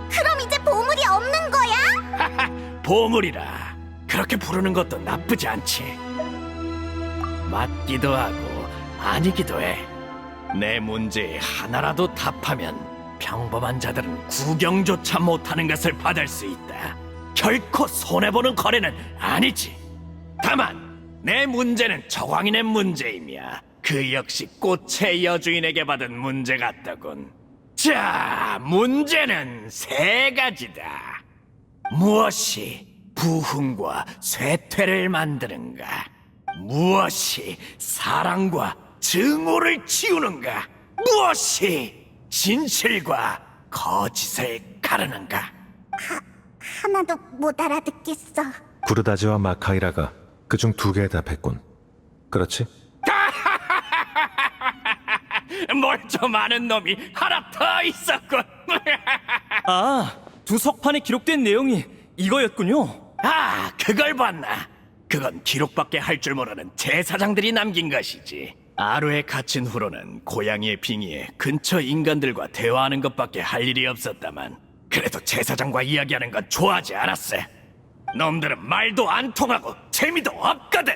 그럼 이제 보물이 없는 거야? 보물이라 그렇게 부르는 것도 나쁘지 않지. 맞기도 하고 아니기도 해. 내 문제에 하나라도 답하면 평범한 자들은 구경조차 못하는 것을 받을 수 있다. 결코 손해보는 거래는 아니지. 다만 내 문제는 저광인의 문제이며 그 역시 꽃의 여주인에게 받은 문제 같더군. 자, 문제는 세 가지다. 무엇이 부흥과 쇠퇴를 만드는가? 무엇이 사랑과 증오를 지우는가? 무엇이 진실과 거짓을 가르는가? 하나도 못 알아듣겠어. 구르다지와 마카이라가 그중 2개에 답했군. 그렇지? 뭘 좀 아는 놈이 하나 더 있었군. 아, 두 석판에 기록된 내용이 이거였군요. 아, 그걸 봤나? 그건 기록밖에 할 줄 모르는 제사장들이 남긴 것이지. 아루에 갇힌 후로는 고양이의 빙의에 근처 인간들과 대화하는 것밖에 할 일이 없었다만 그래도 제사장과 이야기하는 건 좋아하지 않았어. 놈들은 말도 안 통하고 재미도 없거든.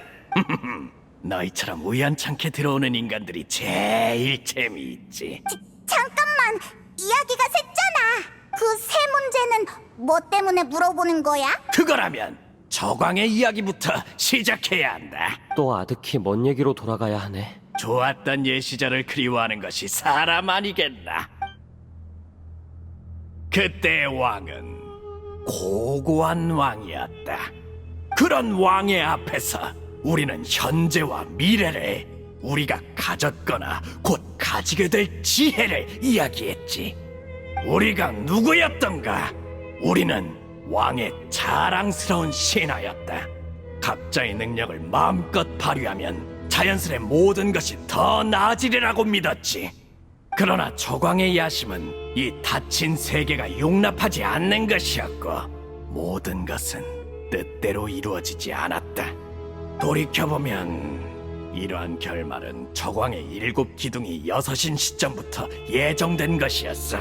너희처럼 우연찮게 들어오는 인간들이 제일 재미있지. 잠깐만, 이야기가 샜잖아. 그 세 문제는 뭐 때문에 물어보는 거야? 그거라면 저광의 이야기부터 시작해야 한다. 또 아득히 먼 얘기로 돌아가야 하네. 좋았던 옛 시절을 그리워하는 것이 사람 아니겠나. 그때의 왕은 고고한 왕이었다. 그런 왕의 앞에서 우리는 현재와 미래를, 우리가 가졌거나 곧 가지게 될 지혜를 이야기했지. 우리가 누구였던가? 우리는 왕의 자랑스러운 신하였다. 각자의 능력을 마음껏 발휘하면 자연스레 모든 것이 더 나아지리라고 믿었지. 그러나 저광의 야심은 이 닫힌 세계가 용납하지 않는 것이었고 모든 것은 뜻대로 이루어지지 않았다. 돌이켜보면 이러한 결말은 저광의 7 기둥이 6인 시점부터 예정된 것이었어.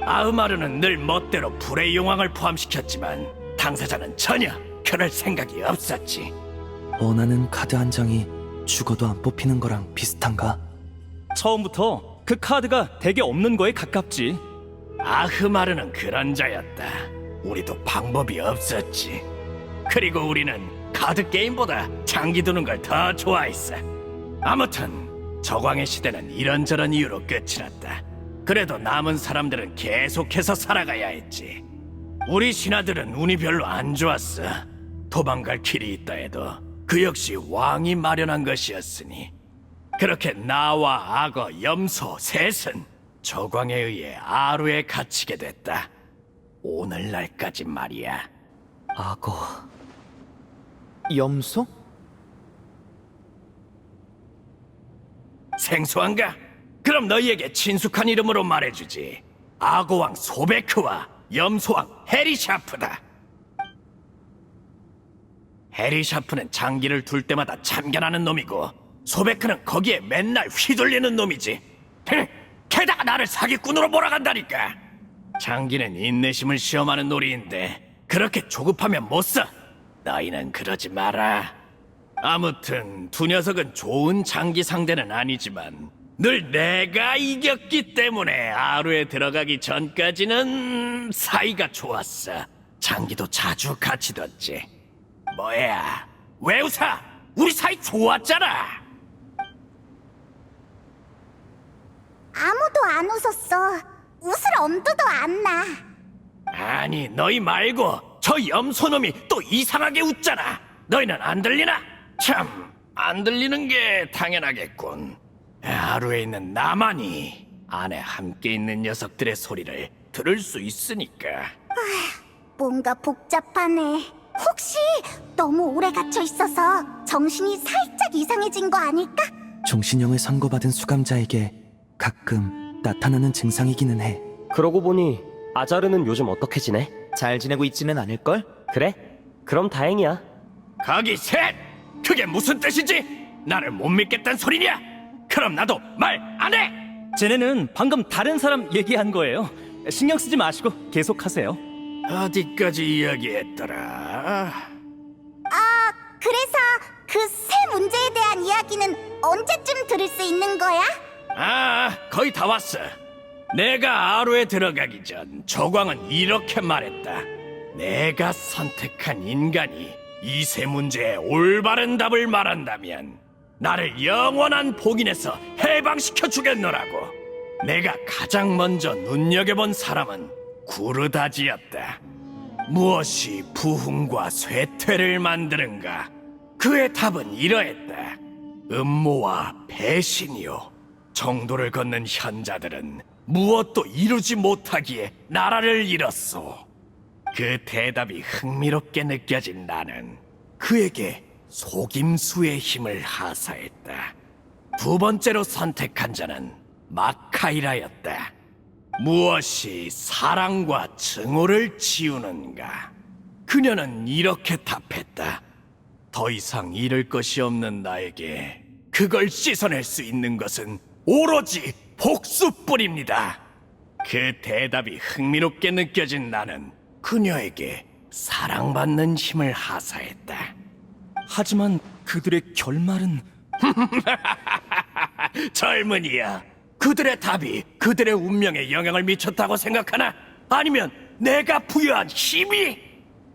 아흐마르는 늘 멋대로 불의 용왕을 포함시켰지만 당사자는 전혀 그럴 생각이 없었지. 원하는 카드 한 장이 죽어도 안 뽑히는 거랑 비슷한가? 처음부터 그 카드가 덱에 없는 거에 가깝지. 아흐마르는 그런 자였다. 우리도 방법이 없었지. 그리고 우리는 카드 게임보다 장기 두는 걸 더 좋아했어. 아무튼 저광의 시대는 이런저런 이유로 끝이 났다. 그래도 남은 사람들은 계속해서 살아가야 했지. 우리 신하들은 운이 별로 안 좋았어. 도망갈 길이 있다 해도 그 역시 왕이 마련한 것이었으니. 그렇게 나와 악어, 염소, 셋은 저광에 의해 아루에 갇히게 됐다. 오늘날까지 말이야. 악어. 염소? 생소한가? 그럼 너희에게 친숙한 이름으로 말해주지. 악어왕 소베크와 염소왕 헤리샤프다. 헤리샤프는 장기를 둘 때마다 참견하는 놈이고 소베크는 거기에 맨날 휘둘리는 놈이지. 게다가 나를 사기꾼으로 몰아간다니까. 장기는 인내심을 시험하는 놀이인데 그렇게 조급하면 못 써. 너희는 그러지 마라. 아무튼 두 녀석은 좋은 장기 상대는 아니지만 늘 내가 이겼기 때문에 아루에 들어가기 전까지는 사이가 좋았어. 장기도 자주 같이 뒀지. 뭐야? 왜 웃어? 우리 사이 좋았잖아. 아무도 안 웃었어. 웃을 엄두도 안 나. 아니 너희 말고 저 염소놈이 또 이상하게 웃잖아. 너희는 안 들리나? 참, 안 들리는 게 당연하겠군. 하루에 있는 나만이 안에 함께 있는 녀석들의 소리를 들을 수 있으니까. 뭔가 복잡하네. 혹시 너무 오래 갇혀 있어서 정신이 살짝 이상해진 거 아닐까? 종신형을 선고받은 수감자에게 가끔 나타나는 증상이기는 해. 그러고 보니 아자르는 요즘 어떻게 지내? 잘 지내고 있지는 않을걸? 그래? 그럼 다행이야. 거기 셋! 그게 무슨 뜻이지? 나를 못 믿겠단 소리냐? 그럼 나도 말 안 해! 쟤네는 방금 다른 사람 얘기한 거예요. 신경 쓰지 마시고 계속하세요. 어디까지 이야기했더라? 그래서 그 새 문제에 대한 이야기는 언제쯤 들을 수 있는 거야? 거의 다 왔어. 내가 아루에 들어가기 전 저광은 이렇게 말했다. 내가 선택한 인간이 이 세 문제에 올바른 답을 말한다면 나를 영원한 복인에서 해방시켜 주겠노라고. 내가 가장 먼저 눈여겨본 사람은 구르다지였다. 무엇이 부흥과 쇠퇴를 만드는가? 그의 답은 이러했다. 음모와 배신이요. 정도를 걷는 현자들은 무엇도 이루지 못하기에 나라를 잃었소. 그 대답이 흥미롭게 느껴진 나는 그에게 속임수의 힘을 하사했다. 두 번째로 선택한 자는 마카이라였다. 무엇이 사랑과 증오를 지우는가? 그녀는 이렇게 답했다. 더 이상 잃을 것이 없는 나에게 그걸 씻어낼 수 있는 것은 오로지 복수뿐입니다. 그 대답이 흥미롭게 느껴진 나는 그녀에게 사랑받는 힘을 하사했다. 하지만 그들의 결말은 젊은이야, 그들의 답이 그들의 운명에 영향을 미쳤다고 생각하나? 아니면 내가 부여한 힘이?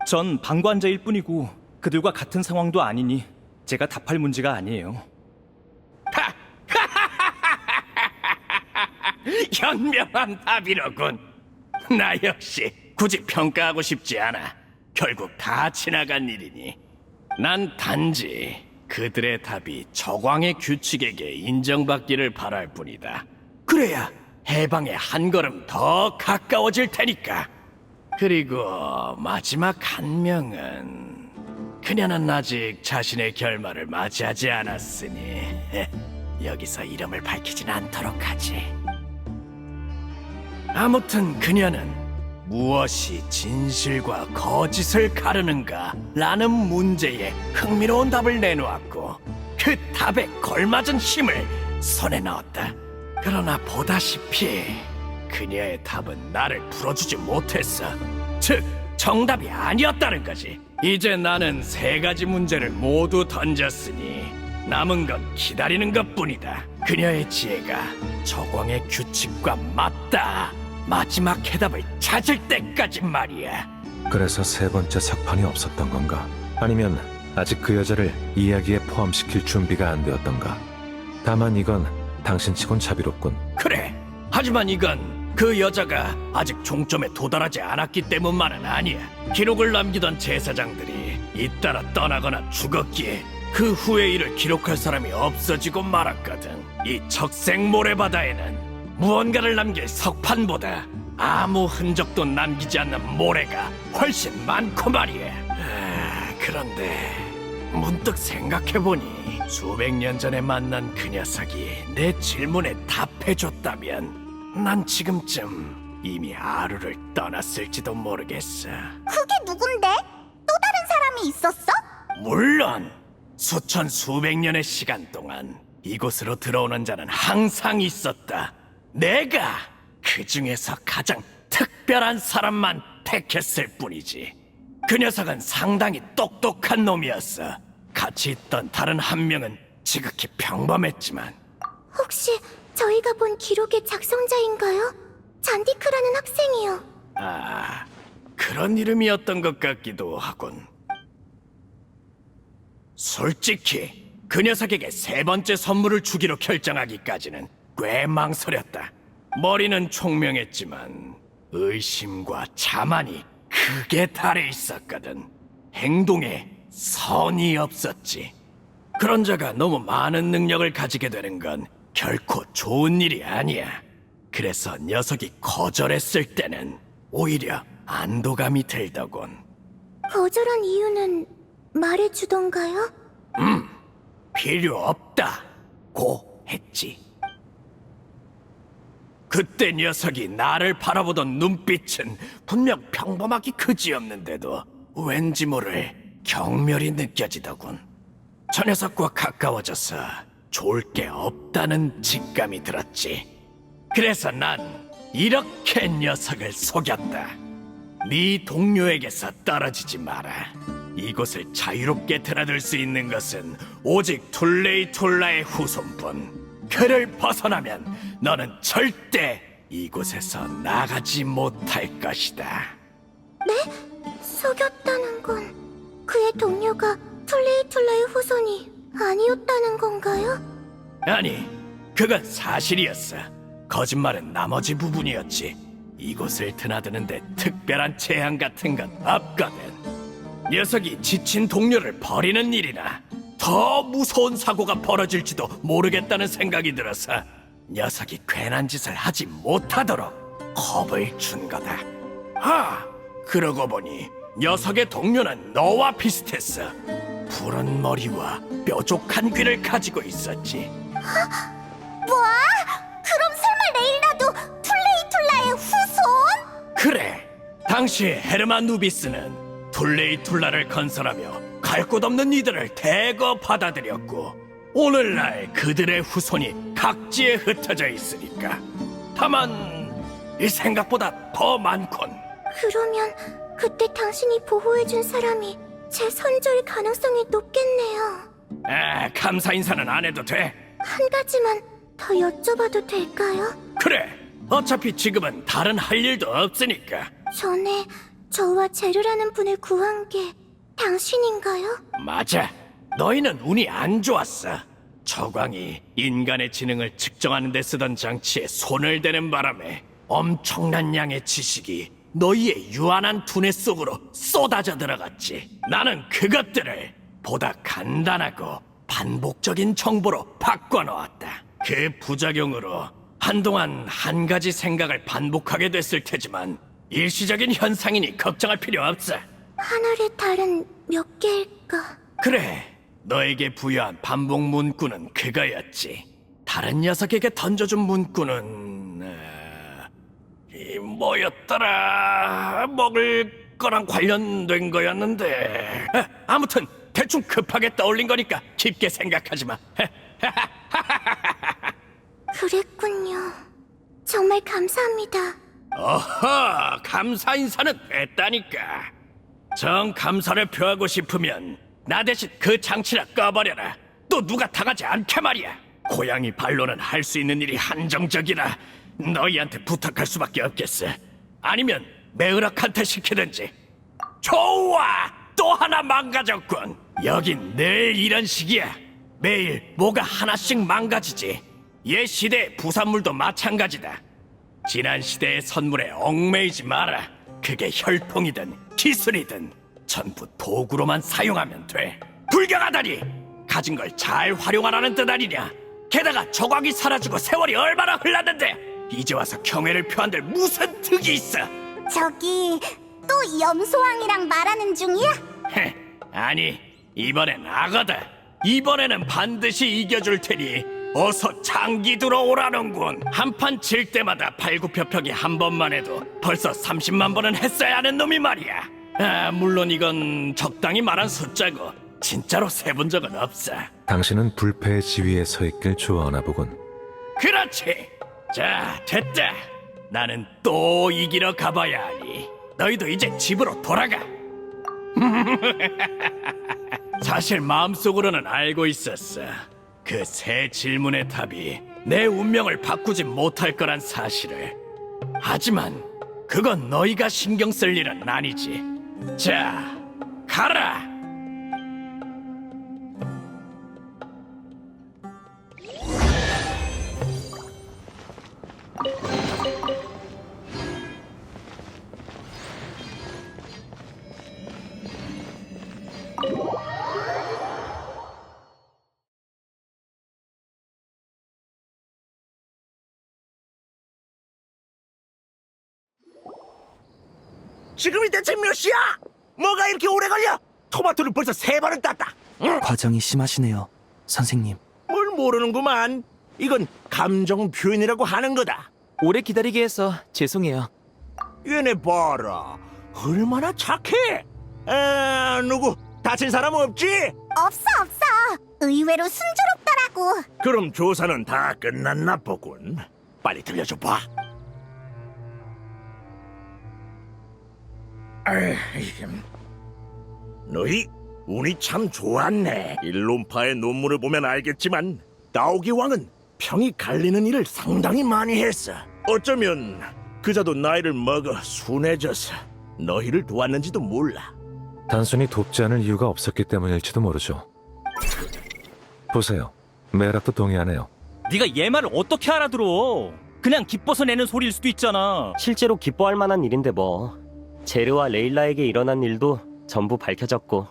전 방관자일 뿐이고 그들과 같은 상황도 아니니 제가 답할 문제가 아니에요. 현명한 답이로군. 나 역시 굳이 평가하고 싶지 않아. 결국 다 지나간 일이니. 난 단지 그들의 답이 저광의 규칙에게 인정받기를 바랄 뿐이다. 그래야 해방에 한 걸음 더 가까워질 테니까. 그리고 마지막 한 명은 그녀는 아직 자신의 결말을 맞이하지 않았으니 여기서 이름을 밝히진 않도록 하지. 아무튼 그녀는 무엇이 진실과 거짓을 가르는가 라는 문제에 흥미로운 답을 내놓았고 그 답에 걸맞은 힘을 손에 넣었다. 그러나 보다시피 그녀의 답은 나를 풀어주지 못했어. 즉 정답이 아니었다는 거지. 이제 나는 세 가지 문제를 모두 던졌으니 남은 건 기다리는 것뿐이다. 그녀의 지혜가 저광의 규칙과 맞다. 마지막 해답을 찾을 때까지 말이야. 그래서 세 번째 석판이 없었던 건가? 아니면 아직 그 여자를 이야기에 포함시킬 준비가 안 되었던가? 다만 이건 당신치곤 자비롭군. 그래. 하지만 이건 그 여자가 아직 종점에 도달하지 않았기 때문만은 아니야. 기록을 남기던 제사장들이 잇따라 떠나거나 죽었기에 그 후의 일을 기록할 사람이 없어지고 말았거든. 이 적색 모래바다에는 무언가를 남길 석판보다 아무 흔적도 남기지 않는 모래가 훨씬 많고 말이야. 그런데 문득 생각해보니 수백 년 전에 만난 그 녀석이 내 질문에 답해줬다면 난 지금쯤 이미 아루를 떠났을지도 모르겠어. 그게 누군데? 또 다른 사람이 있었어? 물론 수천 수백 년의 시간 동안 이곳으로 들어오는 자는 항상 있었다. 내가 그 중에서 가장 특별한 사람만 택했을 뿐이지. 그 녀석은 상당히 똑똑한 놈이었어. 같이 있던 다른 한 명은 지극히 평범했지만 혹시 저희가 본 기록의 작성자인가요? 잔디크라는 학생이요. 아, 그런 이름이었던 것 같기도 하군. 솔직히 그 녀석에게 세 번째 선물을 주기로 결정하기까지는 꽤 망설였다. 머리는 총명했지만 의심과 자만이 크게 달해 있었거든. 행동에 선이 없었지. 그런 자가 너무 많은 능력을 가지게 되는 건 결코 좋은 일이 아니야. 그래서 녀석이 거절했을 때는 오히려 안도감이 들더군. 거절한 이유는 말해주던가요? 필요 없다. 고 했지. 그때 녀석이 나를 바라보던 눈빛은 분명 평범하기 그지없는데도 왠지 모를 경멸이 느껴지더군. 저 녀석과 가까워져서 좋을 게 없다는 직감이 들었지. 그래서 난 이렇게 녀석을 속였다. 네 동료에게서 떨어지지 마라. 이곳을 자유롭게 드나들 수 있는 것은 오직 툴레이툴라의 후손뿐. 그를 벗어나면 너는 절대 이곳에서 나가지 못할 것이다. 속였다는 건 그의 동료가 툴레이툴라의 후손이 아니었다는 건가요? 아니, 그건 사실이었어. 거짓말은 나머지 부분이었지. 이곳을 드나드는데 특별한 재앙 같은 건 없거든. 녀석이 지친 동료를 버리는 일이나 더 무서운 사고가 벌어질지도 모르겠다는 생각이 들어서 녀석이 괜한 짓을 하지 못하도록 겁을 준 거다. 그러고 보니 녀석의 동료는 너와 비슷했어. 푸른 머리와 뾰족한 귀를 가지고 있었지. 뭐? 그럼 설마 레일라도 툴레이툴라의 후손? 그래, 당시 헤르만 누비스는 툴레이툴라를 건설하며 갈 곳 없는 이들을 대거 받아들였고 오늘날 그들의 후손이 각지에 흩어져 있으니까. 다만 이 생각보다 더 많군. 그러면 그때 당신이 보호해준 사람이 제 선조일 가능성이 높겠네요. 감사 인사는 안 해도 돼. 한 가지만 더 여쭤봐도 될까요? 그래, 어차피 지금은 다른 할 일도 없으니까. 전에 저와 제르라는 분을 구한 게 당신인가요? 맞아, 너희는 운이 안 좋았어. 저광이 인간의 지능을 측정하는 데 쓰던 장치에 손을 대는 바람에 엄청난 양의 지식이 너희의 유한한 두뇌 속으로 쏟아져 들어갔지. 나는 그것들을 보다 간단하고 반복적인 정보로 바꿔놓았다. 그 부작용으로 한동안 한 가지 생각을 반복하게 됐을 테지만 일시적인 현상이니 걱정할 필요 없어. 하늘의 달은 몇 개일까? 그래, 너에게 부여한 반복 문구는 그거였지. 다른 녀석에게 던져준 문구는 이 뭐였더라? 먹을 거랑 관련된 거였는데 아무튼 대충 급하게 떠올린 거니까 깊게 생각하지 마. 그랬군요. 정말 감사합니다. 어허, 감사 인사는 됐다니까. 정 감사를 표하고 싶으면 나 대신 그 장치나 꺼버려라. 또 누가 당하지 않게 말이야. 고양이 발로는 할 수 있는 일이 한정적이라 너희한테 부탁할 수밖에 없겠어. 아니면 메으락한테 시키든지. 좋아, 또 하나 망가졌군. 여긴 늘 이런 식이야. 매일 뭐가 하나씩 망가지지. 옛 시대의 부산물도 마찬가지다. 지난 시대의 선물에 얽매이지 마라. 그게 혈통이든 기술이든 전부 도구로만 사용하면 돼. 불경하다니! 가진 걸 잘 활용하라는 뜻 아니냐? 게다가 조각이 사라지고 세월이 얼마나 흘렀는데 이제 와서 경애를 표한들 무슨 득이 있어? 저기 또 염소왕이랑 말하는 중이야? 아니, 이번엔 악어다. 이번에는 반드시 이겨줄 테니 어서 장기 들어오라는군. 한판 칠 때마다 팔굽혀펴기 한 번만 해도 벌써 30만 번은 했어야 하는 놈이 말이야. 물론 이건 적당히 말한 숫자고 진짜로 세본 적은 없어. 당신은 불패의 지위에 서 있길 좋아하나 보군. 그렇지. 자, 됐다. 나는 또 이기러 가봐야 하니 너희도 이제 집으로 돌아가. 사실 마음속으로는 알고 있었어. 그 새 질문의 답이 내 운명을 바꾸지 못할 거란 사실을. 하지만 그건 너희가 신경 쓸 일은 아니지. 자, 가라. 지금이 대체 몇 시야? 뭐가 이렇게 오래 걸려? 토마토를 벌써 3번은 땄다. 응? 과정이 심하시네요, 선생님. 뭘 모르는구만. 이건 감정 표현이라고 하는 거다. 오래 기다리게 해서 죄송해요. 얘네 봐라. 얼마나 착해. 누구 다친 사람 없지? 없어. 의외로 순조롭더라고. 그럼 조사는 다 끝났나 보군. 빨리 들려줘 봐. 너희 운이 참 좋았네. 일론파의 논문을 보면 알겠지만 나오기 왕은 평이 갈리는 일을 상당히 많이 했어. 어쩌면 그자도 나이를 먹어 순해져서 너희를 도왔는지도 몰라. 단순히 돕지 않을 이유가 없었기 때문일지도 모르죠. 보세요. 메락도 동의하네요. 네가 얘 말을 어떻게 알아들어? 그냥 기뻐서 내는 소리일 수도 있잖아. 실제로 기뻐할 만한 일인데 뭐. 제르와 레일라에게 일어난 일도 전부 밝혀졌고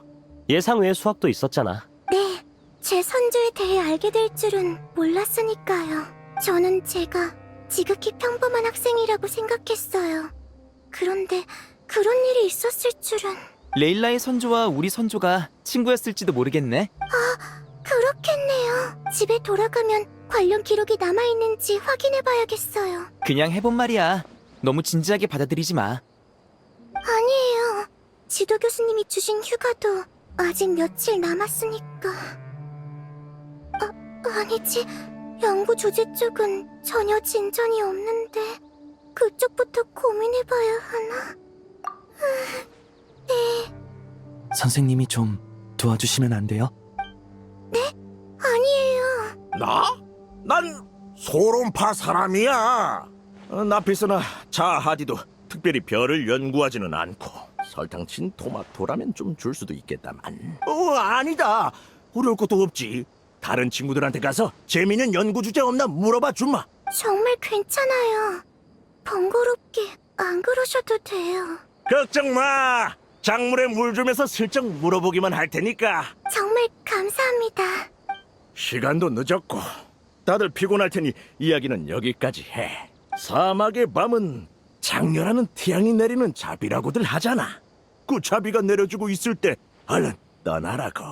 예상 외의 수확도 있었잖아. 네, 제 선조에 대해 알게 될 줄은 몰랐으니까요. 저는 제가 지극히 평범한 학생이라고 생각했어요. 그런데 그런 일이 있었을 줄은... 레일라의 선조와 우리 선조가 친구였을지도 모르겠네. 그렇겠네요. 집에 돌아가면 관련 기록이 남아있는지 확인해봐야겠어요. 그냥 해본 말이야. 너무 진지하게 받아들이지 마. 아니에요. 지도 교수님이 주신 휴가도 아직 며칠 남았으니까. 아니지. 연구 조제 쪽은 전혀 진전이 없는데 그쪽부터 고민해봐야 하나? 네. 선생님이 좀 도와주시면 안 돼요? 아니에요. 나? 난 소론파 사람이야. 나피스나 자하디도 특별히 별을 연구하지는 않고 설탕 친 토마토라면 좀 줄 수도 있겠다만. 아니다. 어려울 것도 없지. 다른 친구들한테 가서 재미있는 연구 주제 없나 물어봐 주마. 정말 괜찮아요. 번거롭게 안 그러셔도 돼요. 걱정 마. 작물에 물 주면서 슬쩍 물어보기만 할 테니까. 정말 감사합니다. 시간도 늦었고 다들 피곤할 테니 이야기는 여기까지 해. 사막의 밤은 장렬하는 태양이 내리는 자비라고들 하잖아. 그 자비가 내려주고 있을 때 얼른 떠나라고.